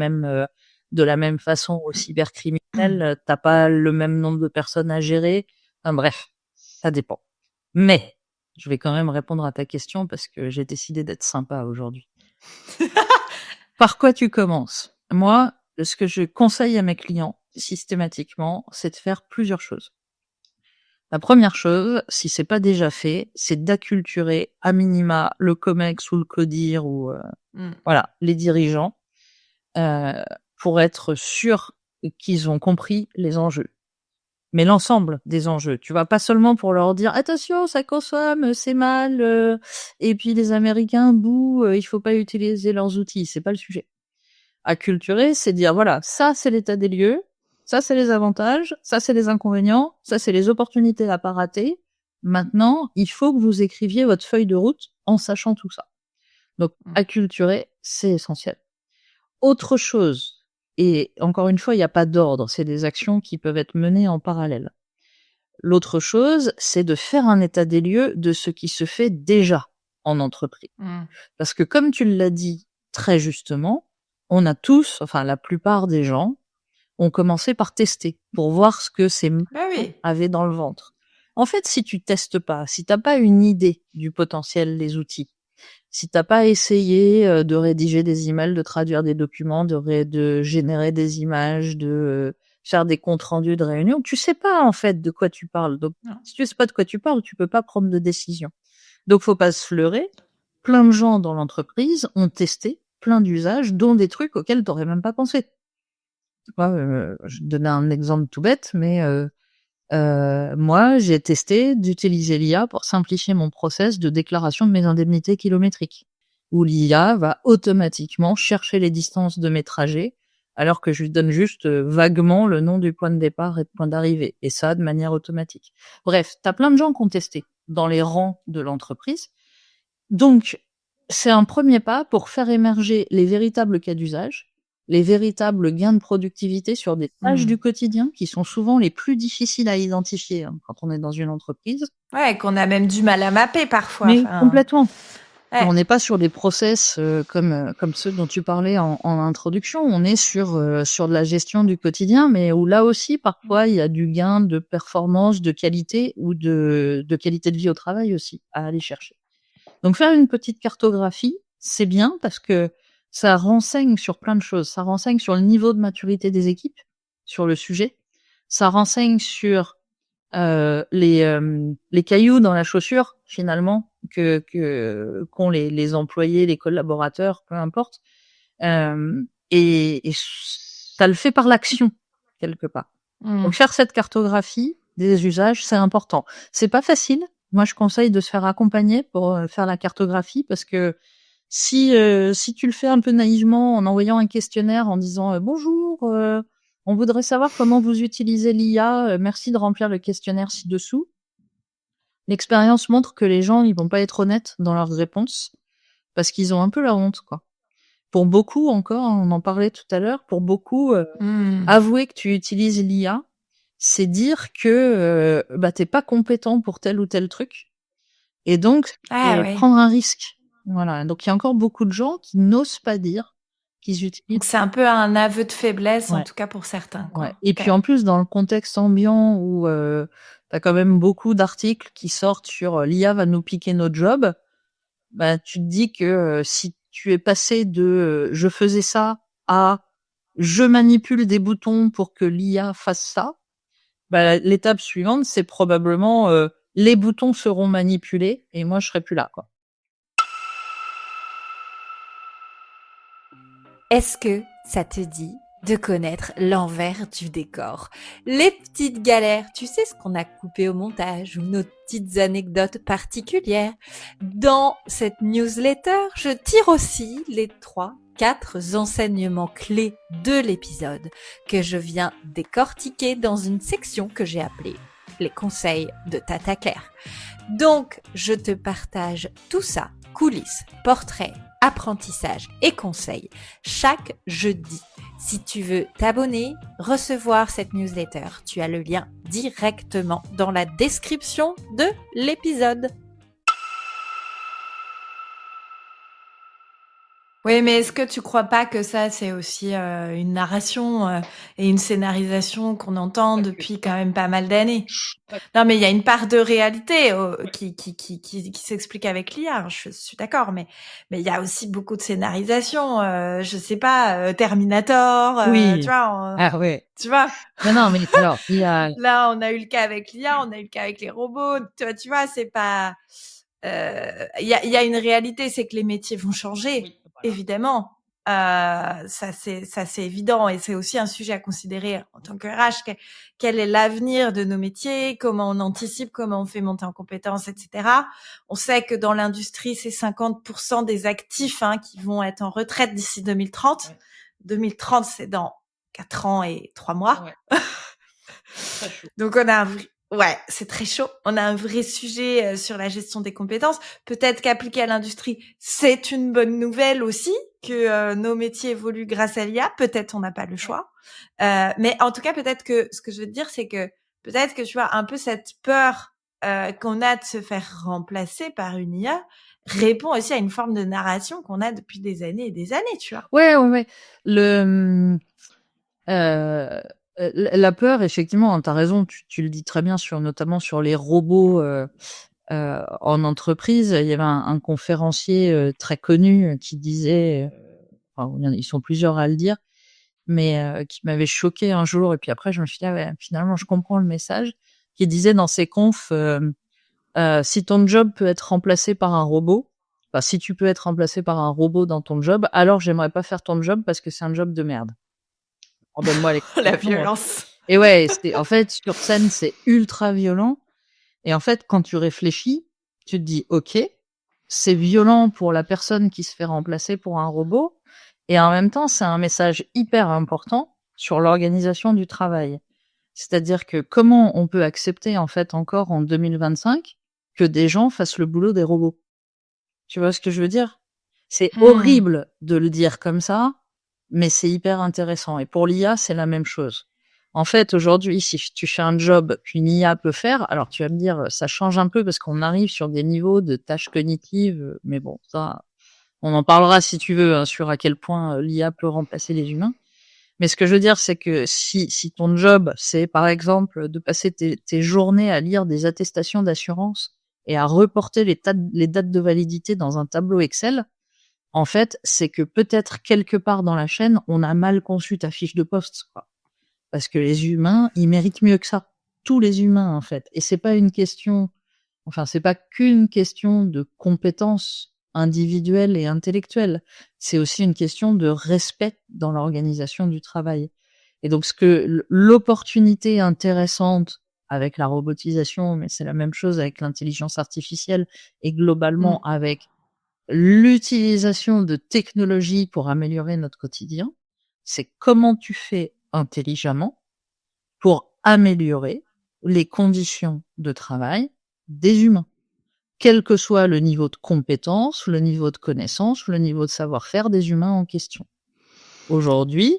même façon aux cybercriminels, t'as pas le même nombre de personnes à gérer. Enfin, bref, ça dépend. Mais je vais quand même répondre à ta question parce que j'ai décidé d'être sympa aujourd'hui. Par quoi tu commences? Moi, ce que je conseille à mes clients systématiquement, c'est de faire plusieurs choses. La première chose, si c'est pas déjà fait, c'est d'acculturer à minima le COMEX ou le CODIR ou voilà, les dirigeants pour être sûr qu'ils ont compris les enjeux. Mais l'ensemble des enjeux. Tu vas pas seulement pour leur dire attention, ça consomme, c'est mal, et puis les Américains, bouh, il faut pas utiliser leurs outils. C'est pas le sujet. Acculturer, c'est dire voilà, ça c'est l'état des lieux, ça c'est les avantages, ça c'est les inconvénients, ça c'est les opportunités à pas rater. Maintenant, il faut que vous écriviez votre feuille de route en sachant tout ça. Donc, acculturer, c'est essentiel. Autre chose, et encore une fois, il n'y a pas d'ordre, c'est des actions qui peuvent être menées en parallèle. L'autre chose, c'est de faire un état des lieux de ce qui se fait déjà en entreprise. Parce que comme tu l'as dit très justement, on a tous, enfin la plupart des gens, ont commencé par tester pour voir ce que ces avaient dans le ventre. En fait, si tu testes pas, si t'as pas une idée du potentiel des outils, si t'as pas essayé de rédiger des emails, de traduire des documents, de générer des images, de faire des comptes rendus de réunions, tu sais pas en fait de quoi tu parles. Donc, si tu sais pas de quoi tu parles, tu peux pas prendre de décision. Donc, faut pas se leurrer. Plein de gens dans l'entreprise ont testé plein d'usages, dont des trucs auxquels t'aurais même pas pensé. Je vais donner un exemple tout bête, mais moi, j'ai testé d'utiliser l'IA pour simplifier mon process de déclaration de mes indemnités kilométriques, où l'IA va automatiquement chercher les distances de mes trajets, alors que je lui donne juste vaguement le nom du point de départ et de point d'arrivée, et ça de manière automatique. Bref, t'as plein de gens qui ont testé dans les rangs de l'entreprise. Donc, c'est un premier pas pour faire émerger les véritables cas d'usage, les véritables gains de productivité sur des tâches du quotidien qui sont souvent les plus difficiles à identifier quand on est dans une entreprise. Ouais, qu'on a même du mal à mapper parfois. Mais complètement. Ouais. On n'est pas sur des process comme ceux dont tu parlais en introduction. On est sur de la gestion du quotidien, mais où là aussi parfois il y a du gain de performance, de qualité ou de qualité de vie au travail aussi à aller chercher. Donc faire une petite cartographie, c'est bien parce que ça renseigne sur plein de choses. Ça renseigne sur le niveau de maturité des équipes, sur le sujet. Ça renseigne sur les cailloux dans la chaussure, finalement, qu'ont les employés, les collaborateurs, peu importe. Et ça le fait par l'action, quelque part. Donc faire cette cartographie des usages, c'est important. C'est pas facile. Moi, je conseille de se faire accompagner pour faire la cartographie parce que si tu le fais un peu naïvement en envoyant un questionnaire en disant bonjour, on voudrait savoir comment vous utilisez l'IA, merci de remplir le questionnaire ci-dessous. L'expérience montre que les gens, ils vont pas être honnêtes dans leurs réponses parce qu'ils ont un peu la honte, quoi. Pour beaucoup encore, on en parlait tout à l'heure, pour beaucoup, avouer que tu utilises l'IA, c'est dire que t'es pas compétent pour tel ou tel truc et donc prendre un risque. Voilà, donc il y a encore beaucoup de gens qui n'osent pas dire qu'ils utilisent. Donc c'est un peu un aveu de faiblesse, en tout cas pour certains, quoi. Ouais. Et puis en plus, dans le contexte ambiant où t'as quand même beaucoup d'articles qui sortent sur l'IA va nous piquer nos jobs, tu te dis que si tu es passé de je faisais ça à je manipule des boutons pour que l'IA fasse ça, l'étape suivante, c'est probablement les boutons seront manipulés et moi je serai plus là, quoi. Est-ce que ça te dit de connaître l'envers du décor? Les petites galères, tu sais ce qu'on a coupé au montage ou nos petites anecdotes particulières. Dans cette newsletter, je tire aussi les 3-4 enseignements clés de l'épisode que je viens décortiquer dans une section que j'ai appelée les conseils de Tata Claire. Donc, je te partage tout ça, coulisses, portraits, apprentissage et conseils chaque jeudi. Si tu veux t'abonner, recevoir cette newsletter, tu as le lien directement dans la description de l'épisode. Oui, mais est-ce que tu crois pas que ça, c'est aussi une narration et une scénarisation qu'on entend depuis quand même pas mal d'années? Non, mais il y a une part de réalité qui s'explique avec l'IA. Je suis d'accord, mais il y a aussi beaucoup de scénarisation. Je sais pas, Terminator. Oui. Tu vois, Ah ouais. tu vois. Non, mais alors, il y a... Là, on a eu le cas avec l'IA, on a eu le cas avec les robots. Tu vois, c'est pas. Il y a une réalité, c'est que les métiers vont changer, Oui, voilà. évidemment. Ça c'est évident, et c'est aussi un sujet à considérer en tant que RH. Quel est l'avenir de nos métiers? Comment on anticipe? Comment on fait monter en compétences, etc. On sait que dans l'industrie, c'est 50% des actifs qui vont être en retraite d'ici 2030. Ouais. 2030, c'est dans 4 ans et 3 mois. Ouais. Très chaud. Donc on a ouais, c'est très chaud. On a un vrai sujet sur la gestion des compétences. Peut-être qu'appliquer à l'industrie, c'est une bonne nouvelle aussi, que nos métiers évoluent grâce à l'IA. Peut-être on n'a pas le choix. Mais en tout cas, peut-être que ce que je veux te dire, c'est que peut-être que tu vois un peu cette peur qu'on a de se faire remplacer par une IA répond aussi à une forme de narration qu'on a depuis des années et des années, tu vois. Ouais. La peur, effectivement, tu as raison, tu le dis très bien, notamment sur les robots en entreprise. Il y avait un conférencier très connu qui disait, enfin, ils sont plusieurs à le dire, mais qui m'avait choqué un jour. Et puis après, je me suis dit, ah ouais, finalement, je comprends le message. Qui disait dans ses confs, si ton job peut être remplacé par un robot, enfin, si tu peux être remplacé par un robot dans ton job, alors j'aimerais pas faire ton job parce que c'est un job de merde. Donne-moi les La violence. Et ouais, en fait, sur scène, c'est ultra violent. Et en fait, quand tu réfléchis, tu te dis, OK, c'est violent pour la personne qui se fait remplacer pour un robot. Et en même temps, c'est un message hyper important sur l'organisation du travail. C'est-à-dire que comment on peut accepter, en fait, encore en 2025, que des gens fassent le boulot des robots? Tu vois ce que je veux dire? C'est horrible de le dire comme ça, mais c'est hyper intéressant. Et pour l'IA, c'est la même chose. En fait, aujourd'hui, si tu fais un job qu'une IA peut faire, alors tu vas me dire, ça change un peu parce qu'on arrive sur des niveaux de tâches cognitives, mais bon, ça, on en parlera si tu veux, sur à quel point l'IA peut remplacer les humains. Mais ce que je veux dire, c'est que si ton job, c'est par exemple de passer tes journées à lire des attestations d'assurance et à reporter les dates de validité dans un tableau Excel, en fait, c'est que peut-être quelque part dans la chaîne, on a mal conçu ta fiche de poste, quoi. Parce que les humains, ils méritent mieux que ça. Tous les humains, en fait. Et c'est pas c'est pas qu'une question de compétences individuelles et intellectuelles. C'est aussi une question de respect dans l'organisation du travail. Et donc, l'opportunité intéressante avec la robotisation, mais c'est la même chose avec l'intelligence artificielle et globalement avec l'utilisation de technologies pour améliorer notre quotidien, c'est comment tu fais intelligemment pour améliorer les conditions de travail des humains, quel que soit le niveau de compétence, le niveau de connaissance, le niveau de savoir-faire des humains en question. Aujourd'hui,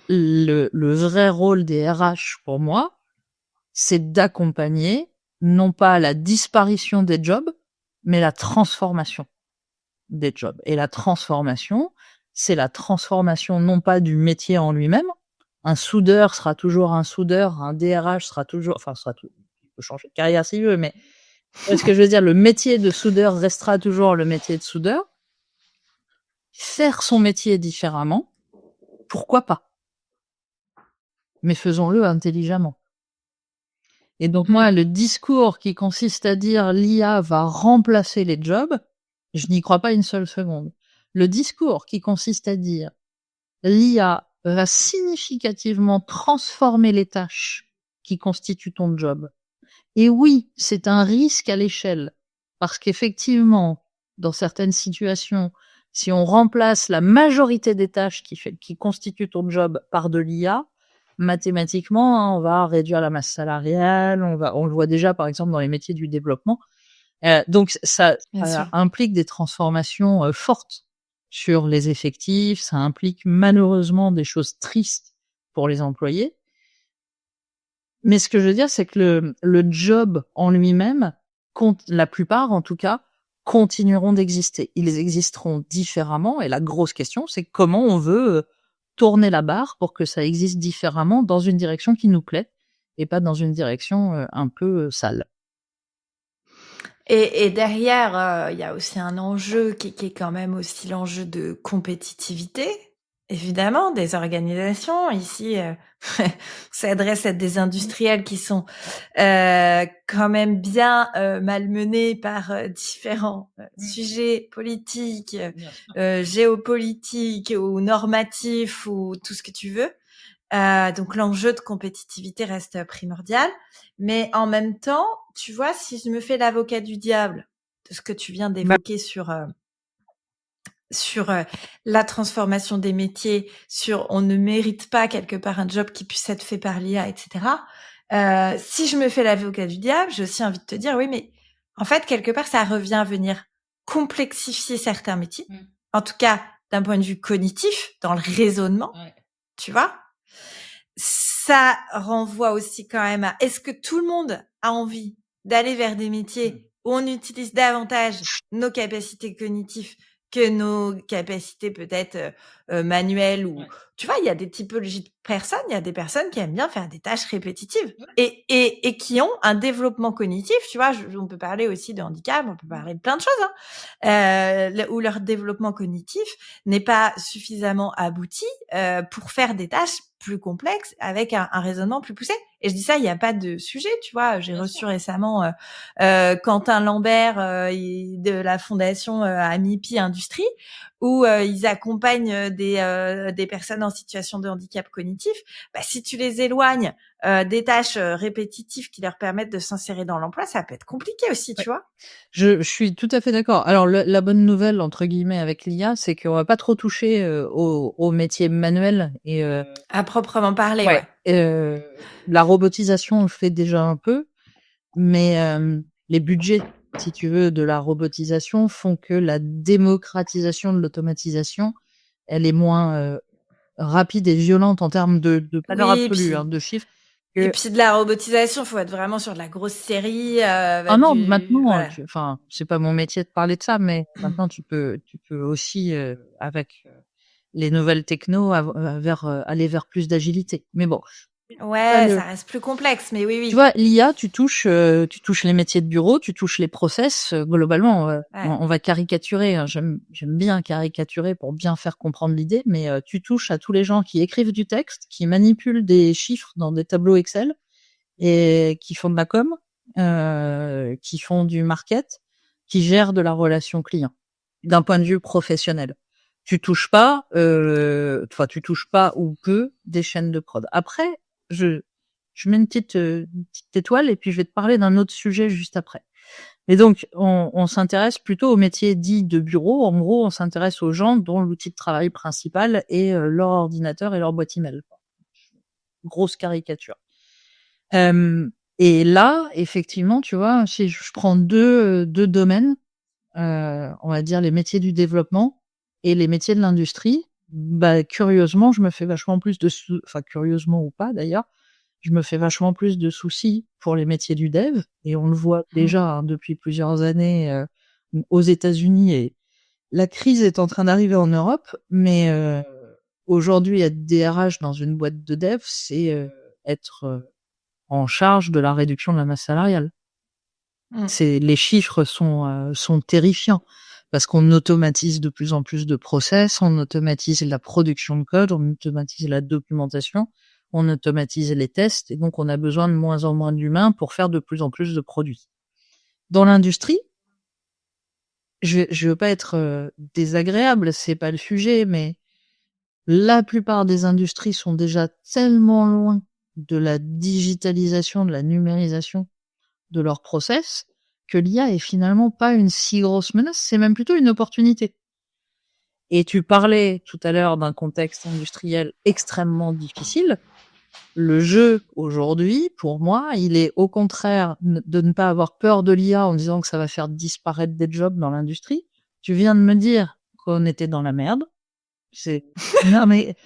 le vrai rôle des RH pour moi, c'est d'accompagner non pas la disparition des jobs, mais la transformation des jobs. Et la transformation, c'est la transformation non pas du métier en lui-même. Un soudeur sera toujours un soudeur, un DRH sera toujours, il peut changer de carrière s'il veut, mais ce que je veux dire, le métier de soudeur restera toujours le métier de soudeur. Faire son métier différemment, pourquoi pas? Mais faisons-le intelligemment. Et donc moi, le discours qui consiste à dire l'IA va remplacer les jobs, je n'y crois pas une seule seconde. Le discours qui consiste à dire l'IA va significativement transformer les tâches qui constituent ton job. Et oui, c'est un risque à l'échelle, parce qu'effectivement, dans certaines situations, si on remplace la majorité des tâches qui constituent ton job par de l'IA, mathématiquement, on va réduire la masse salariale, on le voit déjà par exemple dans les métiers du développement. Donc ça implique des transformations fortes sur les effectifs, ça implique malheureusement des choses tristes pour les employés. Mais ce que je veux dire, c'est que le job en lui-même, la plupart en tout cas, continueront d'exister. Ils existeront différemment et la grosse question, c'est comment on veut tourner la barre pour que ça existe différemment dans une direction qui nous plaît et pas dans une direction un peu sale. Et derrière, il y a aussi un enjeu qui est quand même aussi l'enjeu de compétitivité, évidemment, des organisations. Ici, on s'adresse à des industriels qui sont, quand même bien, malmenés par, différents, sujets politiques, géopolitiques ou normatifs ou tout ce que tu veux. Donc l'enjeu de compétitivité reste primordial. Mais en même temps, tu vois, si je me fais l'avocat du diable de ce que tu viens d'évoquer sur la transformation des métiers, sur on ne mérite pas quelque part un job qui puisse être fait par l'IA, etc. Si je me fais l'avocat du diable, j'ai aussi envie de te dire, oui, mais en fait, quelque part, ça revient à venir complexifier certains métiers. En tout cas, d'un point de vue cognitif, dans le raisonnement, tu vois. Ça renvoie aussi quand même à est-ce que tout le monde a envie d'aller vers des métiers où on utilise davantage nos capacités cognitives que nos capacités peut-être manuelles ou tu vois, il y a des typologies de personnes, il y a des personnes qui aiment bien faire des tâches répétitives et qui ont un développement cognitif, tu vois, on peut parler aussi de handicap, on peut parler de plein de choses où leur développement cognitif n'est pas suffisamment abouti pour faire des tâches plus complexes avec un raisonnement plus poussé. Et je dis ça, il n'y a pas de sujet, tu vois. J'ai reçu récemment Quentin Lambert de la fondation Amipi Industrie, où ils accompagnent des personnes en situation de handicap cognitif. Bah, si tu les éloignes des tâches répétitives qui leur permettent de s'insérer dans l'emploi, ça peut être compliqué aussi, tu vois. Je suis tout à fait d'accord. Alors la bonne nouvelle entre guillemets avec l'IA, c'est qu'on va pas trop toucher aux métiers manuels et à proprement parler, ouais. La robotisation le fait déjà un peu, mais les budgets, si tu veux, de la robotisation font que la démocratisation de l'automatisation, elle est moins rapide et violente en termes de valeur absolue, de chiffres. Et puis de la robotisation, faut être vraiment sur de la grosse série. Non, maintenant, voilà. Enfin, c'est pas mon métier de parler de ça, mais maintenant tu peux aussi avec les nouvelles techno aller vers plus d'agilité. Mais bon. Ouais, ça reste plus complexe, mais oui. Tu vois, l'IA, tu touches les métiers de bureau, tu touches les process. Globalement, on va caricaturer. Hein, j'aime bien caricaturer pour bien faire comprendre l'idée, mais tu touches à tous les gens qui écrivent du texte, qui manipulent des chiffres dans des tableaux Excel et qui font de la com, qui font du market, qui gèrent de la relation client d'un point de vue professionnel. Tu touches pas, tu touches pas ou peu des chaînes de prod. Après, je mets une petite étoile et puis je vais te parler d'un autre sujet juste après. Et donc, on s'intéresse plutôt aux métiers dits de bureau. En gros, on s'intéresse aux gens dont l'outil de travail principal est leur ordinateur et leur boîte email. Grosse caricature. Et là, effectivement, tu vois, si je prends deux domaines, on va dire les métiers du développement et les métiers de l'industrie, bah curieusement, je me fais vachement plus curieusement ou pas d'ailleurs, je me fais vachement plus de soucis pour les métiers du dev et on le voit déjà depuis plusieurs années aux États-Unis et la crise est en train d'arriver en Europe, mais aujourd'hui être DRH dans une boîte de dev, c'est être en charge de la réduction de la masse salariale. Les chiffres sont terrifiants parce qu'on automatise de plus en plus de process, on automatise la production de code, on automatise la documentation, on automatise les tests et donc on a besoin de moins en moins d'humains pour faire de plus en plus de produits. Dans l'industrie, je veux pas être désagréable, c'est pas le sujet, mais la plupart des industries sont déjà tellement loin de la digitalisation, de la numérisation de leur process, que l'IA est finalement pas une si grosse menace, c'est même plutôt une opportunité. Et tu parlais tout à l'heure d'un contexte industriel extrêmement difficile. Le jeu aujourd'hui, pour moi, il est au contraire de ne pas avoir peur de l'IA en disant que ça va faire disparaître des jobs dans l'industrie. Tu viens de me dire qu'on était dans la merde. Non, mais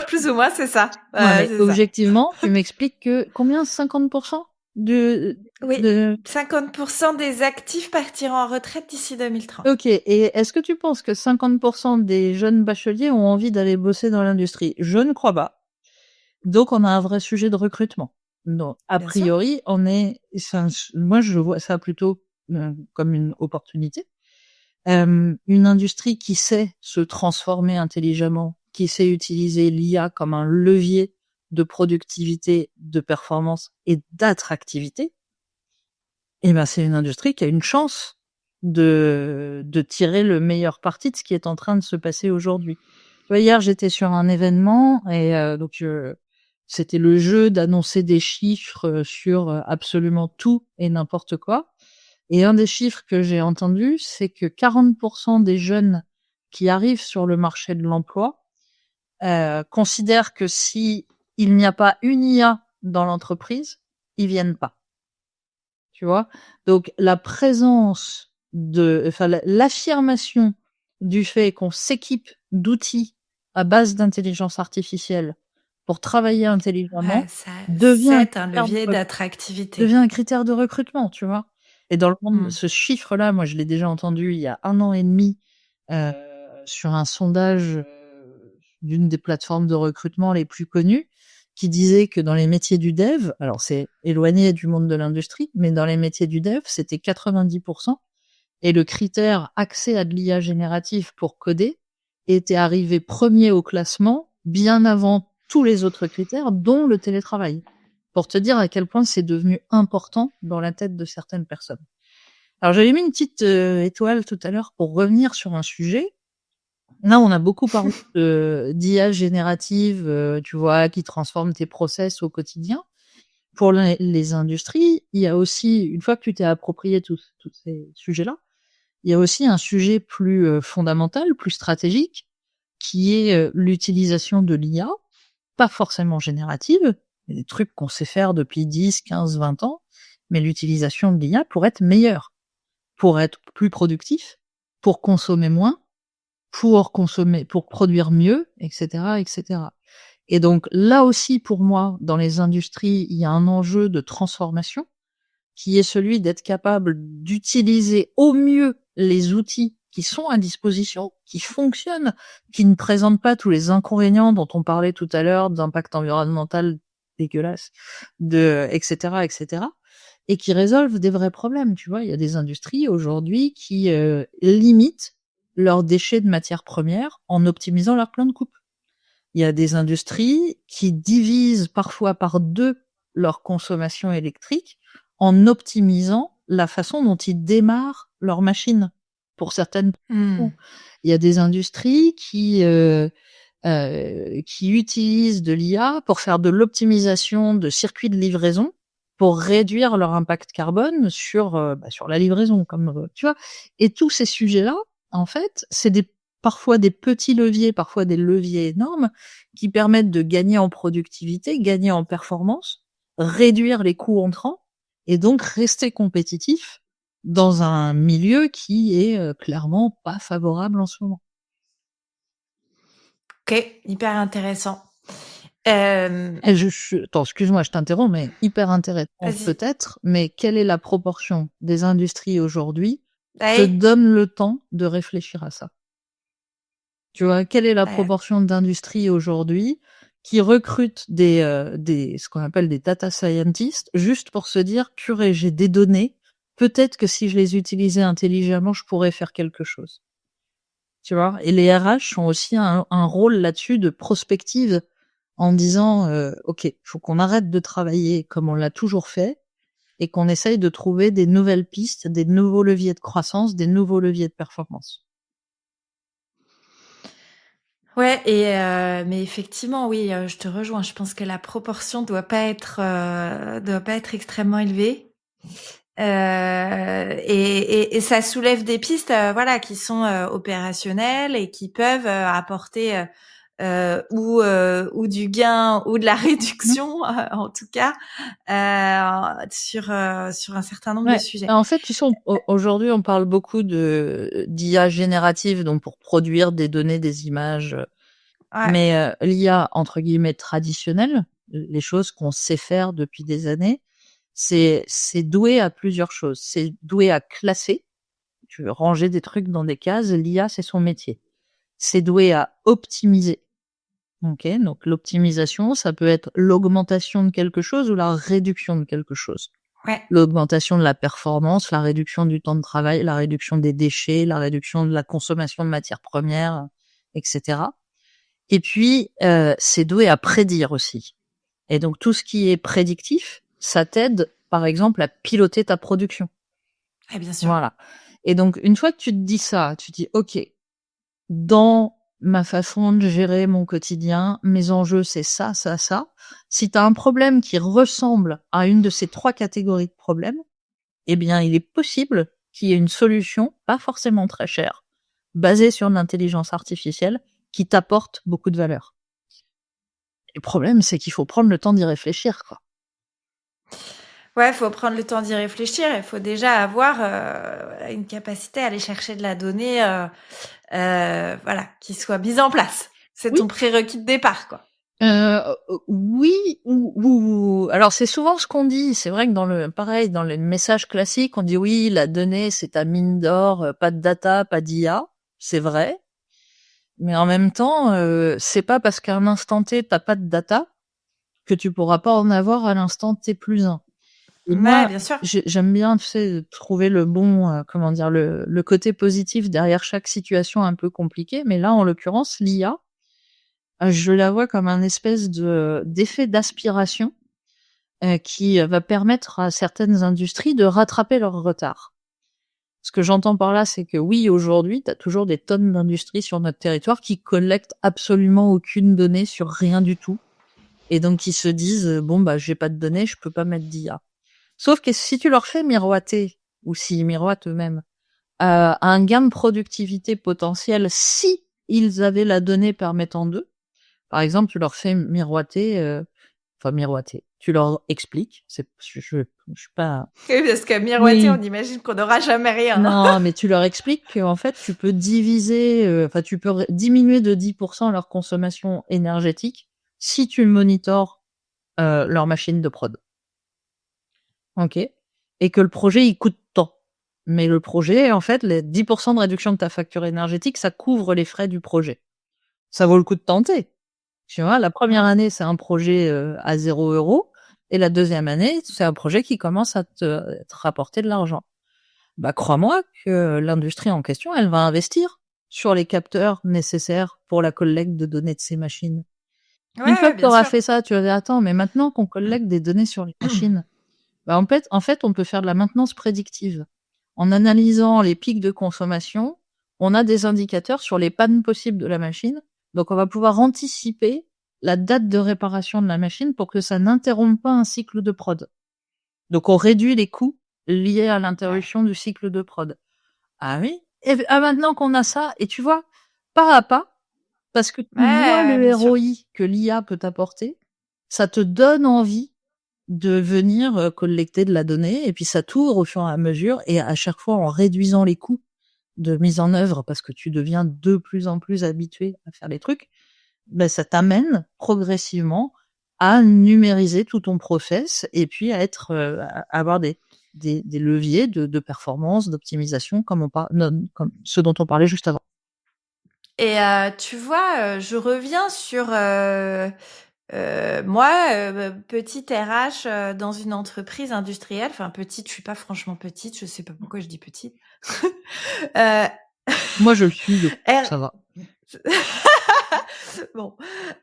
Plus ou moins, c'est ça. non, mais C'est ça. objectivement, tu m'expliques que combien? 50% de Oui, de 50% des actifs partiront en retraite d'ici 2030. OK, et est-ce que tu penses que 50% des jeunes bacheliers ont envie d'aller bosser dans l'industrie? Je ne crois pas. Donc on a un vrai sujet de recrutement. Donc a Bien sûr. priori, moi je vois ça plutôt, comme une opportunité. Une industrie qui sait se transformer intelligemment, qui sait utiliser l'IA comme un levier de productivité, de performance et d'attractivité, eh ben, c'est une industrie qui a une chance de tirer le meilleur parti de ce qui est en train de se passer aujourd'hui. Tu vois, hier, j'étais sur un événement et c'était le jeu d'annoncer des chiffres, sur, absolument tout et n'importe quoi, et un des chiffres que j'ai entendu, c'est que 40% des jeunes qui arrivent sur le marché de l'emploi, considèrent que si il n'y a pas une IA dans l'entreprise, ils viennent pas. Tu vois? Donc la présence l'affirmation du fait qu'on s'équipe d'outils à base d'intelligence artificielle pour travailler Ouais, intelligemment ça devient un c'est un critère de levier devient d'attractivité. un critère de recrutement, tu vois? Et dans le monde, Mmh. ce chiffre-là, moi, je l'ai déjà entendu il y a 1 an et demi, heu, sur un sondage, d'une des plateformes de recrutement les plus connues, qui disait que dans les métiers du dev, alors c'est éloigné du monde de l'industrie, mais dans les métiers du dev, c'était 90%, et le critère accès à de l'IA générative pour coder était arrivé premier au classement, bien avant tous les autres critères, dont le télétravail. Pour te dire à quel point c'est devenu important dans la tête de certaines personnes. Alors j'avais mis une petite, étoile tout à l'heure pour revenir sur un sujet. Là, on a beaucoup parlé d'IA générative, tu vois, qui transforme tes process au quotidien. Pour les industries, il y a aussi, une fois que tu t'es approprié tous ces sujets-là, il y a aussi un sujet plus, fondamental, plus stratégique, qui est, l'utilisation de l'IA, pas forcément générative, il y a des trucs qu'on sait faire depuis 10, 15, 20 ans, mais l'utilisation de l'IA pour être meilleur, pour être plus productif, pour consommer moins, pour produire mieux, et cetera, et cetera. Et donc là aussi, pour moi, dans les industries, il y a un enjeu de transformation qui est celui d'être capable d'utiliser au mieux les outils qui sont à disposition, qui fonctionnent, qui ne présentent pas tous les inconvénients dont on parlait tout à l'heure, d'impact environnemental dégueulasse, et cetera, et cetera, et qui résolvent des vrais problèmes, tu vois? Il y a des industries aujourd'hui qui, limitent leurs déchets de matières premières en optimisant leur plan de coupe. Il y a des industries qui divisent parfois par 2 leur consommation électrique en optimisant la façon dont ils démarrent leurs machines pour certaines Mmh. productions. Il y a des industries qui utilisent de l'IA pour faire de l'optimisation de circuits de livraison, pour réduire leur impact carbone sur la livraison, comme, tu vois? Et tous ces sujets-là, en fait, c'est parfois des petits leviers, parfois des leviers énormes, qui permettent de gagner en productivité, gagner en performance, réduire les coûts entrants et donc rester compétitif dans un milieu qui est, clairement pas favorable en ce moment. OK, hyper intéressant. Et attends, excuse-moi, je t'interromps, mais hyper intéressant Vas-y. peut-être, mais quelle est la proportion des industries aujourd'hui qui se Ouais, donnent le temps de réfléchir à ça? Tu vois? Quelle est la ouais. proportion d'industries aujourd'hui qui recrutent ce qu'on appelle des data scientists, juste pour se dire: «Purée, j'ai des données, peut-être que si je les utilisais intelligemment, je pourrais faire quelque chose». Tu vois? Et les RH ont aussi un rôle là-dessus de prospective en disant, «OK, faut qu'on arrête de travailler comme on l'a toujours fait et qu'on essaye de trouver des nouvelles pistes, des nouveaux leviers de croissance, des nouveaux leviers de performance». Ouais et mais effectivement, oui, je te rejoins. Je pense que la proportion doit pas être extrêmement élevée. Et ça soulève des pistes, voilà, qui sont, opérationnelles et qui peuvent, apporter, ou du gain ou de la Mmh. réduction, en tout cas, sur un certain nombre de Ouais. sujets. En fait, tu sais, aujourd'hui, on parle beaucoup d'IA générative, donc pour produire des données, des images, Ouais, mais l'IA entre guillemets «traditionnelle», les choses qu'on sait faire depuis des années, c'est doué à plusieurs choses. C'est doué à classer, tu veux ranger des trucs dans des cases, l'IA, c'est son métier. C'est doué à optimiser. OK, donc l'optimisation, ça peut être l'augmentation de quelque chose ou la réduction de quelque chose. ouais. L'augmentation de la performance, la réduction du temps de travail, la réduction des déchets, la réduction de la consommation de matières premières, et cetera. Et puis, c'est doué à prédire aussi. Et donc tout ce qui est prédictif, ça t'aide, par exemple, à piloter ta production. Et bien sûr. Voilà. Et donc une fois que tu te dis ça, tu te dis: «OK, dans ma façon de gérer mon quotidien, mes enjeux, c'est ça, ça, ça». Si tu as un problème qui ressemble à une de ces 3 catégories de problèmes, eh bien, il est possible qu'il y ait une solution, pas forcément très chère, basée sur l'intelligence artificielle, qui t'apporte beaucoup de valeur. Le problème, c'est qu'il faut prendre le temps d'y réfléchir, quoi. Ouais, faut prendre le temps d'y réfléchir. Il faut déjà avoir, une capacité à aller chercher de la donnée, voilà, qui soit mise en place. C'est Oui. ton prérequis de départ, quoi. Oui ou alors c'est souvent ce qu'on dit. C'est vrai que dans le message classique, on dit: «Oui, la donnée, c'est ta mine d'or, pas de data, pas d'IA». C'est vrai, mais en même temps, c'est pas parce qu'à un instant T, tu pas de data, que tu pourras pas en avoir à l'instant T plus 1. Et Ouais, moi, bien sûr. j'aime bien, tu sais, trouver le bon, comment dire? Le côté positif derrière chaque situation un peu compliquée, mais là, en l'occurrence, l'IA, je la vois comme un espèce d'effet d'aspiration, qui, va permettre à certaines industries de rattraper leur retard. Ce que j'entends par là, c'est que oui, aujourd'hui, tu as toujours des tonnes d'industries sur notre territoire qui collectent absolument aucune donnée sur rien du tout et donc qui se disent, «Bon, bah, j'ai pas de données, je peux pas mettre d'IA». Sauf que si tu leur fais miroiter, ou s'ils miroitent eux-mêmes, un gain de productivité potentiel si ils avaient la donnée permettant d'eux, par exemple, tu leur fais miroiter, enfin miroiter, tu leur expliques, je suis pas Oui, parce que miroiter, oui, on imagine qu'on n'aura jamais rien, hein. non, mais tu leur expliques qu'en fait, tu peux diviser, enfin tu peux diminuer de 10% leur consommation énergétique si tu monitores, leur machine de prod. OK. Et que le projet, il coûte tant. Mais le projet, en fait, les 10% de réduction de ta facture énergétique, ça couvre les frais du projet. Ça vaut le coup de tenter. Tu vois? La première Mmh. année, c'est un projet, à 0 € et la deuxième année, c'est un projet qui commence à te rapporter de l'argent. Bah, crois-moi que l'industrie en question, elle va investir sur les capteurs nécessaires pour la collecte de données de ces machines. Ouais, Une fois ouais, que tu bien auras sûr. fait ça, tu vas dire: «Attends, mais maintenant qu'on collecte des données sur les machines, bah, en fait, on peut faire de la maintenance prédictive. En analysant les pics de consommation, on a des indicateurs sur les pannes possibles de la machine, donc on va pouvoir anticiper la date de réparation de la machine pour que ça n'interrompe pas un cycle de prod. Donc on réduit les coûts liés à Ouais. l'interruption du cycle de prod». Ah oui? Maintenant qu'on a ça et tu vois, pas à pas, parce que tu Ouais, vois ouais, le bien sûr. ROI que l'IA peut t'apporter, ça te donne envie de venir, collecter de la donnée et puis ça t'ouvre au fur et à mesure et à chaque fois en réduisant les coûts de mise en œuvre parce que tu deviens de plus en plus habitué à faire les trucs, ben ça t'amène progressivement à numériser tout ton process et puis à être, à avoir des leviers de performance, d'optimisation comme comme ceux dont on parlait juste avant. Et tu vois, je reviens sur, moi, petite RH, dans une entreprise industrielle, enfin petite, je suis pas franchement petite, je sais pas pourquoi je dis petite. Heu, Moi, je le suis donc R ça va. bon,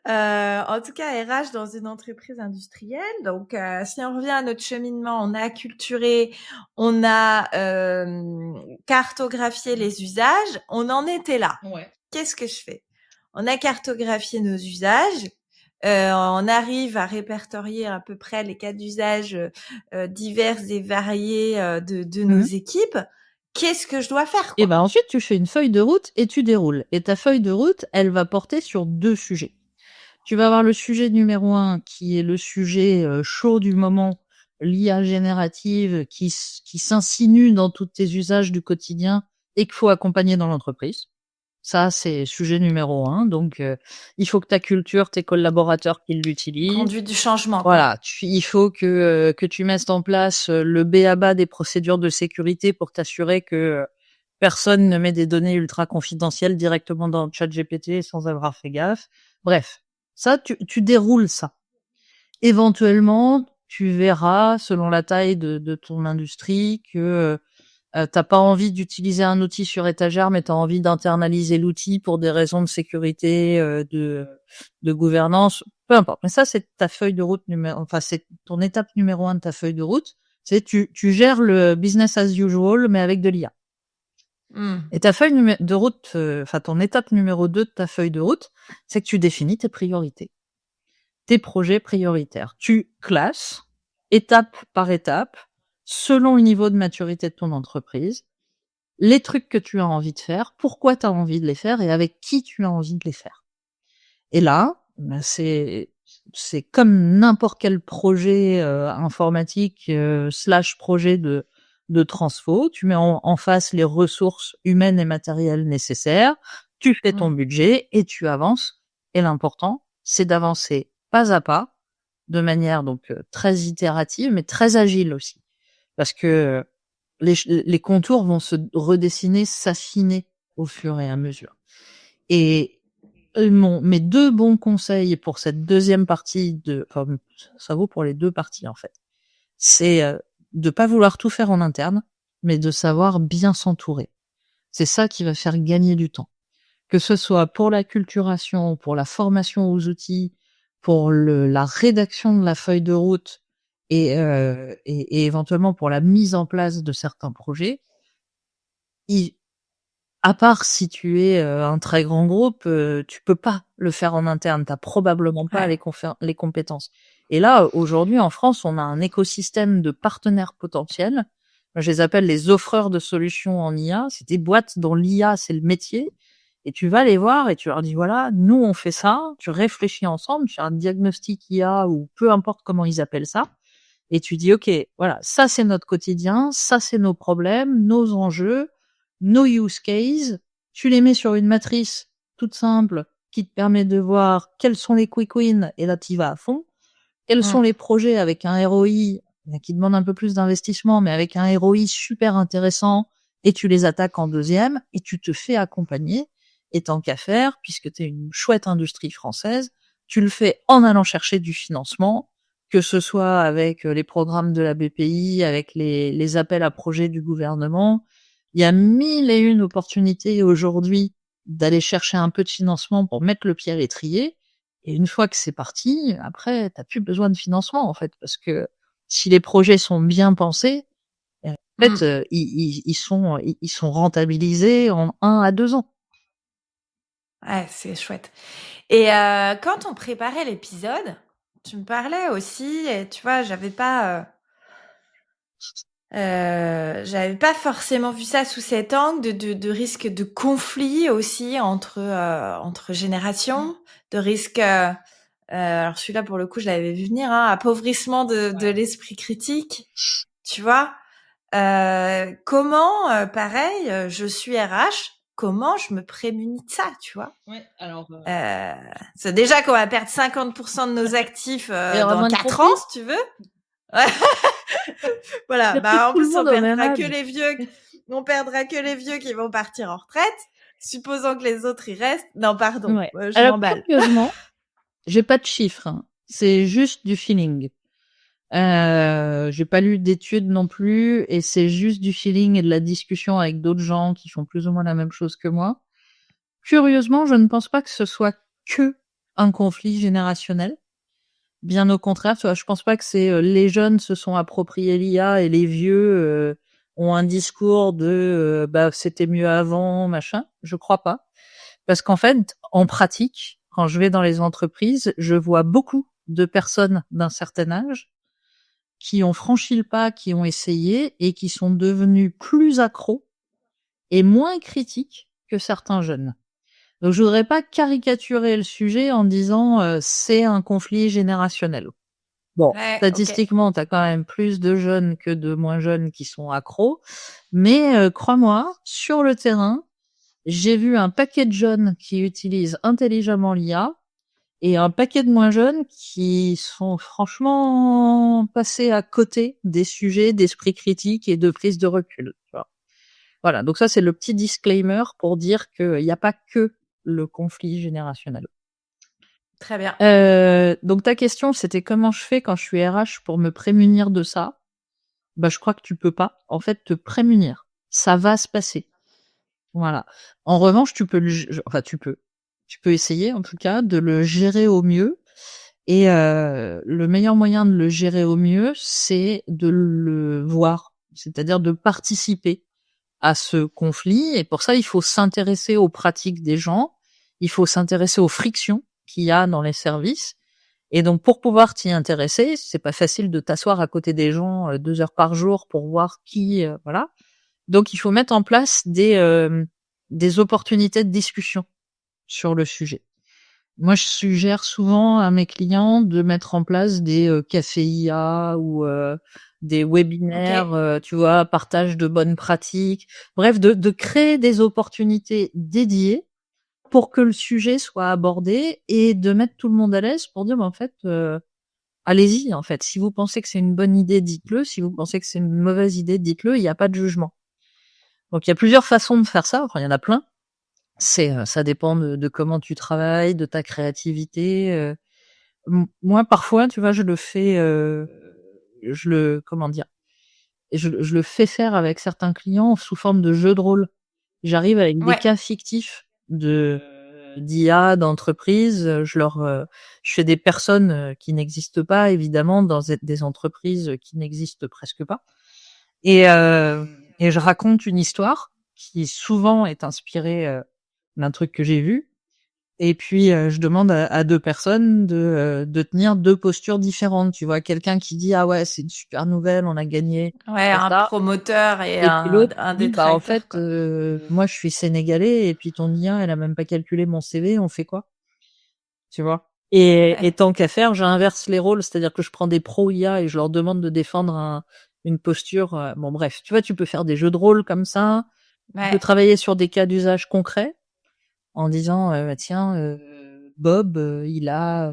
en tout cas RH dans une entreprise industrielle, donc si on revient à notre cheminement, on a acculturé, on a, cartographié les usages, on en était là. Ouais. Qu'est-ce que je fais? On a cartographié nos usages, on arrive à répertorier à peu près les cas d'usage, divers et variés, de nos Mmh. équipes. qu'est-ce que je dois faire, Et quoi? ben ensuite, tu fais une feuille de route et tu déroules. Et ta feuille de route, elle va porter sur 2 sujets. Tu vas avoir le sujet numéro 1 qui est le sujet chaud du moment, l'IA générative qui s'insinue dans tous tes usages du quotidien et qu'il faut accompagner dans l'entreprise. Ça, c'est sujet numéro 1. Donc, il faut que ta culture, tes collaborateurs qu'ils l'utilisent. Conduite du changement, quoi. Voilà, il faut que tu mettes en place le b.a.-ba des procédures de sécurité pour t'assurer que personne ne met des données ultra confidentielles directement dans ChatGPT sans avoir fait gaffe. Bref, ça, tu déroules ça. Éventuellement, tu verras, selon la taille de ton industrie, que t'as pas envie d'utiliser un outil sur étagère, mais t'as envie d'internaliser l'outil pour des raisons de sécurité, de gouvernance, peu importe. Mais ça, c'est ta feuille de route c'est ton étape numéro 1 de ta feuille de route. C'est tu gères le business as usual, mais avec de l'IA. Et ta feuille de route, ton étape numéro 2 de ta feuille de route, c'est que tu définis tes priorités, tes projets prioritaires. Tu classes étape par étape, selon le niveau de maturité de ton entreprise, les trucs que tu as envie de faire, pourquoi tu as envie de les faire et avec qui tu as envie de les faire. Et là, c'est comme n'importe quel projet informatique / projet de transfo. Tu mets en face les ressources humaines et matérielles nécessaires, tu fais ton budget et tu avances. Et l'important, c'est d'avancer pas à pas, de manière donc très itérative, mais très agile aussi. Parce que les contours vont se redessiner, s'affiner au fur et à mesure. Et mes 2 bons conseils pour cette deuxième partie ça vaut pour les 2 parties en fait. C'est de pas vouloir tout faire en interne, mais de savoir bien s'entourer. C'est ça qui va faire gagner du temps. Que ce soit pour l'acculturation, pour la formation aux outils, pour la rédaction de la feuille de route et éventuellement pour la mise en place de certains projets. À part si tu es un très grand groupe, tu peux pas le faire en interne. T'as probablement pas les compétences. Et là, aujourd'hui, en France, on a un écosystème de partenaires potentiels. Je les appelle les offreurs de solutions en IA. C'est des boîtes dont l'IA, c'est le métier. Et tu vas les voir et tu leur dis, voilà, nous, on fait ça. Tu réfléchis ensemble, tu as un diagnostic IA ou peu importe comment ils appellent ça. Et tu dis, OK, voilà, ça, c'est notre quotidien. Ça, c'est nos problèmes, nos enjeux, nos use cases. Tu les mets sur une matrice toute simple qui te permet de voir quels sont les quick wins et là, tu y vas à fond. Quels sont les projets avec un ROI qui demande un peu plus d'investissement, mais avec un ROI super intéressant et tu les attaques en deuxième et tu te fais accompagner. Et tant qu'à faire, puisque tu es une chouette industrie française, tu le fais en allant chercher du financement, que ce soit avec les programmes de la BPI, avec les appels à projets du gouvernement. Il y a 1001 opportunités aujourd'hui d'aller chercher un peu de financement pour mettre le pied à l'étrier. Et une fois que c'est parti, après, t'as plus besoin de financement, en fait, parce que si les projets sont bien pensés, en fait, ils sont rentabilisés en 1 à 2 ans. Ouais, c'est chouette. Et quand on préparait l'épisode, tu me parlais aussi, et tu vois, j'avais pas forcément vu ça sous cet angle de risque de conflit aussi entre générations, de risque. Alors celui-là pour le coup, je l'avais vu venir, hein, appauvrissement de l'esprit critique, tu vois. Comment, pareil, je suis RH. Comment je me prémunis de ça, tu vois? Ouais, alors c'est déjà qu'on va perdre 50% de nos actifs dans 4 ans, si tu veux. Ouais. Voilà. Bah en plus on perdra que les vieux. On perdra que les vieux qui vont partir en retraite. Supposons que les autres y restent. Non, pardon. Ouais. Je Alors, m'emballe. curieusement, j'ai pas de chiffres. Hein. C'est juste du feeling. J'ai pas lu d'études non plus, et c'est juste du feeling et de la discussion avec d'autres gens qui font plus ou moins la même chose que moi. Curieusement, je ne pense pas que ce soit que un conflit générationnel. Bien au contraire, tu vois, je pense pas que c'est les jeunes se sont appropriés l'IA et les vieux ont un discours de bah c'était mieux avant, machin. Je crois pas. Parce qu'en fait, en pratique, quand je vais dans les entreprises, je vois beaucoup de personnes d'un certain âge qui ont franchi le pas, qui ont essayé et qui sont devenus plus accros est moins critique que certains jeunes. Donc je voudrais pas caricaturer le sujet en disant, c'est un conflit générationnel. Bon, Ouais, OK. statistiquement, tu as quand même plus de jeunes que de moins jeunes qui sont accros, mais crois-moi, sur le terrain, j'ai vu un paquet de jeunes qui utilisent intelligemment l'IA et un paquet de moins jeunes qui sont franchement passés à côté des sujets d'esprit critique et de prise de recul, tu vois? Voilà, donc ça, c'est le petit disclaimer pour dire qu'il y a pas que le conflit générationnel. Très bien. Donc ta question, c'était comment je fais quand je suis RH pour me prémunir de ça? Bah, je crois que tu peux pas, en fait, te prémunir. Ça va se passer. Voilà. En revanche, tu peux tu peux essayer, en tout cas, de le gérer au mieux et le meilleur moyen de le gérer au mieux, c'est de le voir, c'est-à-dire de participer à ce conflit et pour ça, il faut s'intéresser aux pratiques des gens, il faut s'intéresser aux frictions qu'il y a dans les services et donc pour pouvoir t'y intéresser, c'est pas facile de t'asseoir à côté des gens, 2 heures par jour pour voir qui, voilà. Donc il faut mettre en place des opportunités de discussion sur le sujet. Moi, je suggère souvent à mes clients de mettre en place des, cafés IA ou, des webinaires, OK. tu vois, partage de bonnes pratiques. Bref, de créer des opportunités dédiées pour que le sujet soit abordé et de mettre tout le monde à l'aise pour dire: «Bah, en fait, allez-y, en fait. Si vous pensez que c'est une bonne idée, dites-le. Si vous pensez que c'est une mauvaise idée, dites-le. Il y a pas de jugement». Donc il y a plusieurs façons de faire ça, enfin il y en a plein. Ça dépend de comment tu travailles, de ta créativité, moi parfois, tu vois, je le fais, je le comment dire? Je le fais faire avec certains clients sous forme de jeu de rôle. J'arrive avec des Ouais. cas fictifs d'IA, d'entreprise, je fais des personnes, qui n'existent pas évidemment dans des entreprises, qui n'existent presque pas et et je raconte une histoire qui souvent est inspirée, d'un truc que j'ai vu et puis, je demande à 2 personnes de tenir 2 postures différentes, tu vois? Quelqu'un qui dit: «Ah ouais, c'est une super nouvelle, on a gagné, Ouais, un ça» promoteur et et puis l'autre un qui dit: «Bah, en détracteur, fait, quoi. moi je suis sénégalais et puis ton IA, elle a même pas calculé mon CV, on fait quoi?» Tu vois? Et Ouais. tant qu'à faire, j'inverse les rôles, c'est-à-dire que je prends des pros IA et je leur demande de défendre une posture, bon bref, tu vois? Tu peux faire des jeux de rôle comme ça, tu peux Ouais. travailler sur des cas d'usage concrets en disant, «Tiens, Bob, il a,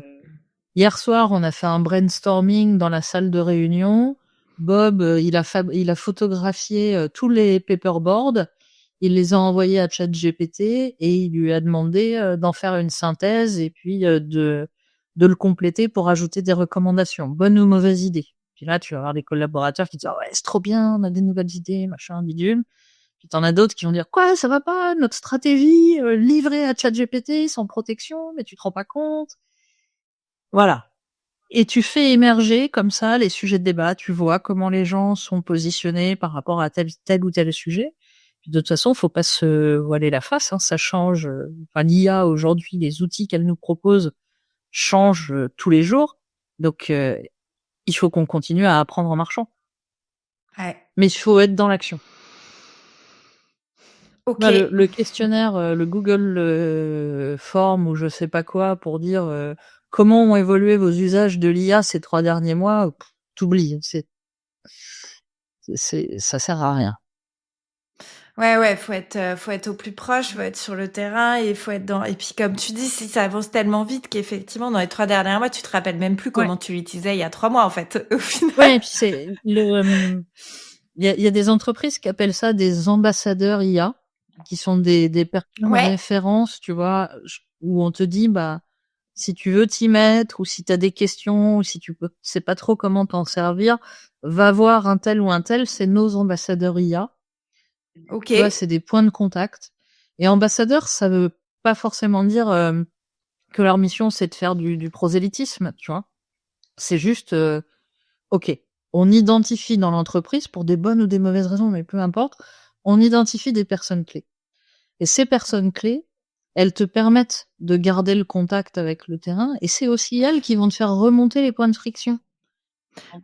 hier soir, on a fait un brainstorming dans la salle de réunion. Bob, il a photographié, tous les paperboards. Il les a envoyés à ChatGPT et il lui a demandé, d'en faire une synthèse et puis, de le compléter pour ajouter des recommandations. Bonne ou mauvaise idée?» Puis là, tu vas avoir des collaborateurs qui disent: «Ah ouais, c'est trop bien, on a des nouvelles idées, machin, bidule». Puis tu en as d'autres qui vont dire: «Quoi, ça va pas? Notre stratégie, livrée à ChatGPT sans protection, mais tu te rends pas compte?» Voilà. Et tu fais émerger comme ça les sujets de débat. Tu vois comment les gens sont positionnés par rapport à tel ou tel sujet. Puis de toute façon, faut pas se voiler la face, hein, ça change, enfin l'IA aujourd'hui, les outils qu'elle nous propose changent, tous les jours. Donc il faut qu'on continue à apprendre en marchant. Ouais. Mais il faut être dans l'action. Bah, OK. le questionnaire, le Google, Form ou je sais pas quoi pour dire, comment ont évolué vos usages de l'IA ces 3 derniers mois, tu oublies, ça sert à rien. Ouais, ouais, faut être au plus proche, faut être sur le terrain et faut être dans et puis comme tu dis, si ça avance tellement vite qu'effectivement dans les 3 derniers mois, tu te rappelles même plus Ouais. comment tu l'utilisais il y a 3 mois en fait, au final. Ouais et puis il y a des entreprises qui appellent ça des ambassadeurs IA, qui sont des personnes Ouais, références, tu vois? Où on te dit, bah, si tu veux t'y mettre ou si tu as des questions ou si tu sais pas trop comment t'en servir, va voir un tel ou un tel, c'est nos ambassadeurs IA. Tu vois? OK. C'est des points de contact et ambassadeur, ça veut pas forcément dire, que leur mission, c'est de faire du prosélytisme, tu vois? C'est juste, OK, on identifie dans l'entreprise pour des bonnes ou des mauvaises raisons, mais peu importe, on identifie des personnes clés et ces personnes clés, elles te permettent de garder le contact avec le terrain et c'est aussi elles qui vont te faire remonter les points de friction.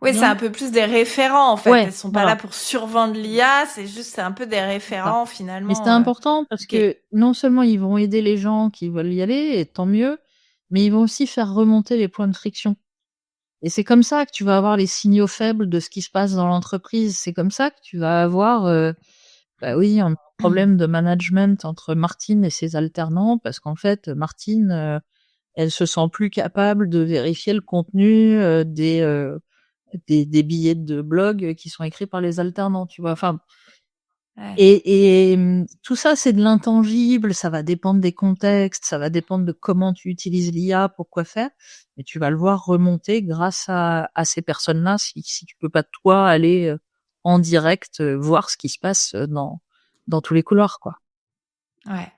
Oui, c'est un peu plus des référents, en fait. Ouais, Elles sont pas voilà. là pour survendre l'IA, c'est un peu des C'est ça. référents, Mais c'est finalement, important parce OK. que non seulement ils vont aider les gens qui veulent y aller et tant mieux, mais ils vont aussi faire remonter les points de friction et c'est comme ça que tu vas avoir les signaux faibles de ce qui se passe dans l'entreprise. C'est comme ça que tu vas avoir, bah, oui, un problème de management entre Martine et ses alternants parce qu'en fait, Martine, elle se sent plus capable de vérifier le contenu, des billets de blog qui sont écrits par les alternants, tu vois? Enfin Ouais. et tout ça, c'est de l'intangible, ça va dépendre des contextes, ça va dépendre de comment tu utilises l'IA, pour quoi faire, mais tu vas le voir remonter grâce à ces personnes-là, si tu peux pas toi aller, en direct, voir ce qui se passe, dans tous les couloirs, quoi. Ouais.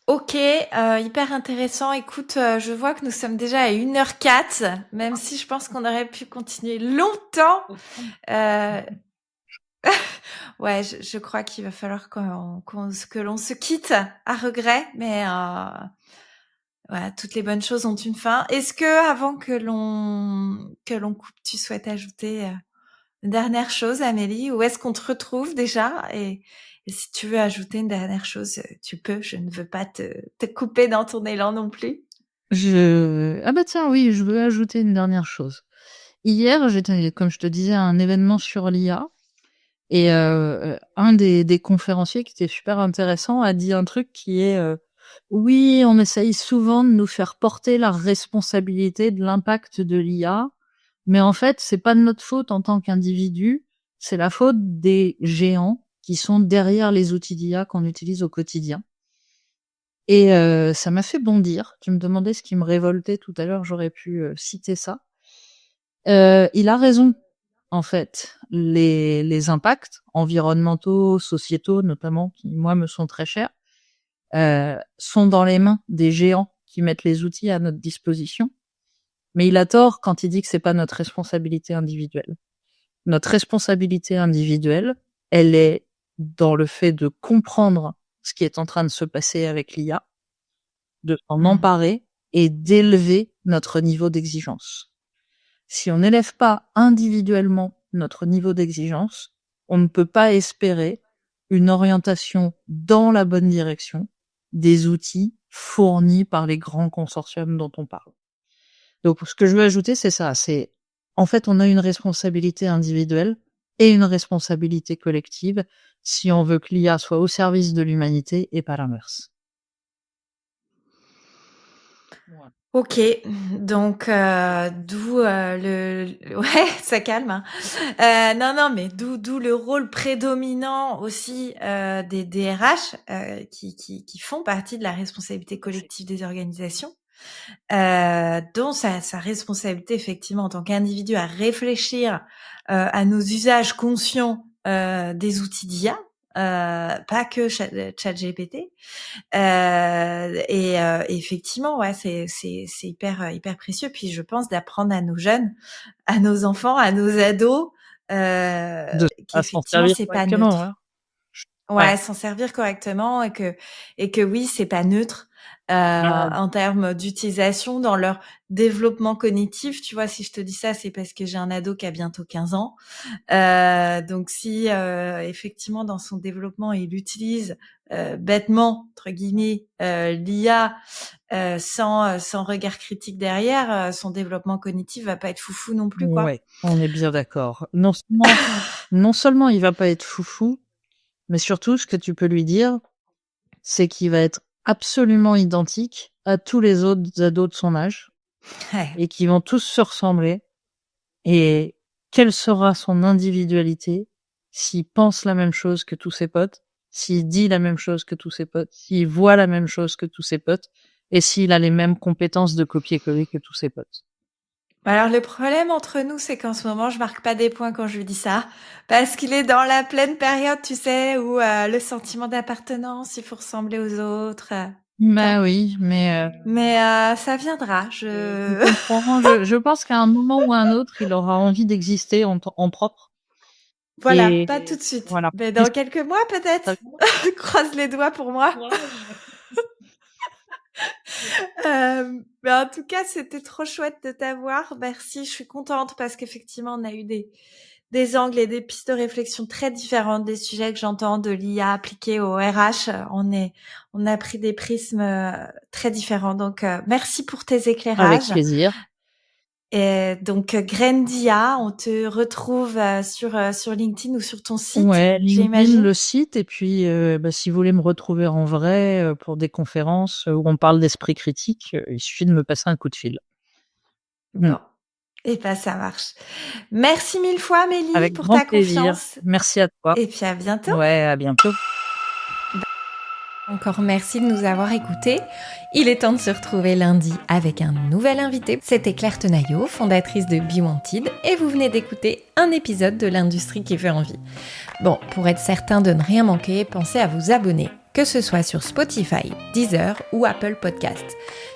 OK, hyper intéressant. Écoute, je vois que nous sommes déjà à 1h04, même si je pense qu'on aurait pu continuer longtemps. Heu, ouais, je crois qu'il va falloir que l'on se quitte à regret, mais voilà, toutes les bonnes choses ont une fin. Est-ce que avant que l'on coupe, tu souhaites ajouter, une dernière chose, Amélie? Où est-ce qu'on te retrouve déjà? Et si tu veux ajouter une dernière chose, tu peux. Je ne veux pas te couper dans ton élan non plus. Ah bah tiens, oui, je veux ajouter une dernière chose. Hier, j'étais, comme je te disais, à un événement sur l'IA et un des conférenciers qui était super intéressant a dit un truc qui est, «Oui, on essaye souvent de nous faire porter la responsabilité de l'impact de l'IA, mais en fait, c'est pas de notre faute en tant qu'individu, c'est la faute des géants qui sont derrière les outils d'IA qu'on utilise au quotidien». Et ça m'a fait bondir. Tu me demandais ce qui me révoltait tout à l'heure, j'aurais pu, citer ça. Il a raison, en fait. Les impacts environnementaux, sociétaux notamment, qui moi me sont très chers, sont dans les mains des géants qui mettent les outils à notre disposition. Mais il a tort quand il dit que c'est pas notre responsabilité individuelle. Notre responsabilité individuelle, elle est dans le fait de comprendre ce qui est en train de se passer avec l'IA, de s'en Mmh. emparer et d'élever notre niveau d'exigence. Si on n'élève pas individuellement notre niveau d'exigence, on ne peut pas espérer une orientation dans la bonne direction des outils fournis par les grands consortiums dont on parle. Donc, ce que je veux ajouter, c'est ça. C'est, en fait, on a une responsabilité individuelle et une responsabilité collective si on veut que l'IA soit au service de l'humanité et pas l'inverse. Voilà. OK, donc d'où, ouais, ça calme, hein. Non, mais d'où le rôle prédominant aussi, des DRH, qui font partie de la responsabilité collective des organisations, dont sa responsabilité effectivement en tant qu'individu à réfléchir, à nos usages conscients, des outils d'IA, pas que ChatGPT. Et effectivement, ouais, c'est hyper précieux. Puis je pense d'apprendre à nos jeunes, à nos enfants, à nos ados, À s'en qu'effectivement servir c'est pas correctement, neutre. hein. Ouais. Ouais, s'en servir correctement et que oui, c'est pas neutre, Ah, en termes d'utilisation dans leur développement cognitif. Tu vois, si je te dis ça, c'est parce que j'ai un ado qui a bientôt 15 ans. Donc si, effectivement dans son développement, il utilise, «bêtement» entre guillemets, l'IA, sans regard critique derrière, son développement cognitif va pas être foufou non plus, quoi. ouais, on est bien d'accord. Non seulement il va pas être foufou, mais surtout ce que tu peux lui dire, c'est qu'il va être absolument identique à tous les autres ados de son âge Ouais. et qui vont tous se ressembler. Et quelle sera son individualité s'il pense la même chose que tous ses potes, s'il dit la même chose que tous ses potes, s'il voit la même chose que tous ses potes et s'il a les mêmes compétences de copier-coller que tous ses potes. Bah, alors le problème entre nous, c'est qu'en ce moment, je marque pas des points quand je lui dis ça, parce qu'il est dans la pleine période, tu sais, où, le sentiment d'appartenance, il faut ressembler aux autres, tu Bah oui, mais mais ça viendra, je je comprends. Je pense qu'à un moment ou à un autre, il aura envie d'exister en propre voilà, et pas tout de suite, voilà. mais Mais dans quelques mois peut-être? Croise les doigts pour moi. courage. Mais en tout cas, c'était trop chouette de t'avoir. Merci, je suis contente parce qu'effectivement, on a eu des angles et des pistes de réflexion très différentes des sujets que j'entends de l'IA appliquée au RH. On a pris des prismes très différents. Donc, merci pour tes Avec éclairages. plaisir. Et donc, Graine d'IA, on te retrouve sur LinkedIn ou sur ton site, Ouais, LinkedIn, j'imagine. le site, et puis si vous voulez me retrouver en vrai pour des conférences où on parle d'esprit critique, il suffit de me passer un coup de fil. Bon, et ben ça marche. Merci mille fois, Amélie, Avec pour grand ta plaisir. confiance. Merci à toi. Et puis à bientôt. Ouais, à bientôt. Encore merci de nous avoir écoutés. Il est temps de se retrouver lundi avec un nouvel invité. C'était Claire Tenaillot, fondatrice de Be Wanted, et vous venez d'écouter un épisode de l'industrie qui fait envie. Bon, pour être certain de ne rien manquer, pensez à vous abonner, que ce soit sur Spotify, Deezer ou Apple Podcast.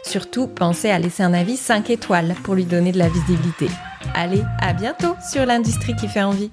Surtout, pensez à laisser un avis 5 étoiles pour lui donner de la visibilité. Allez, à bientôt sur l'industrie qui fait envie.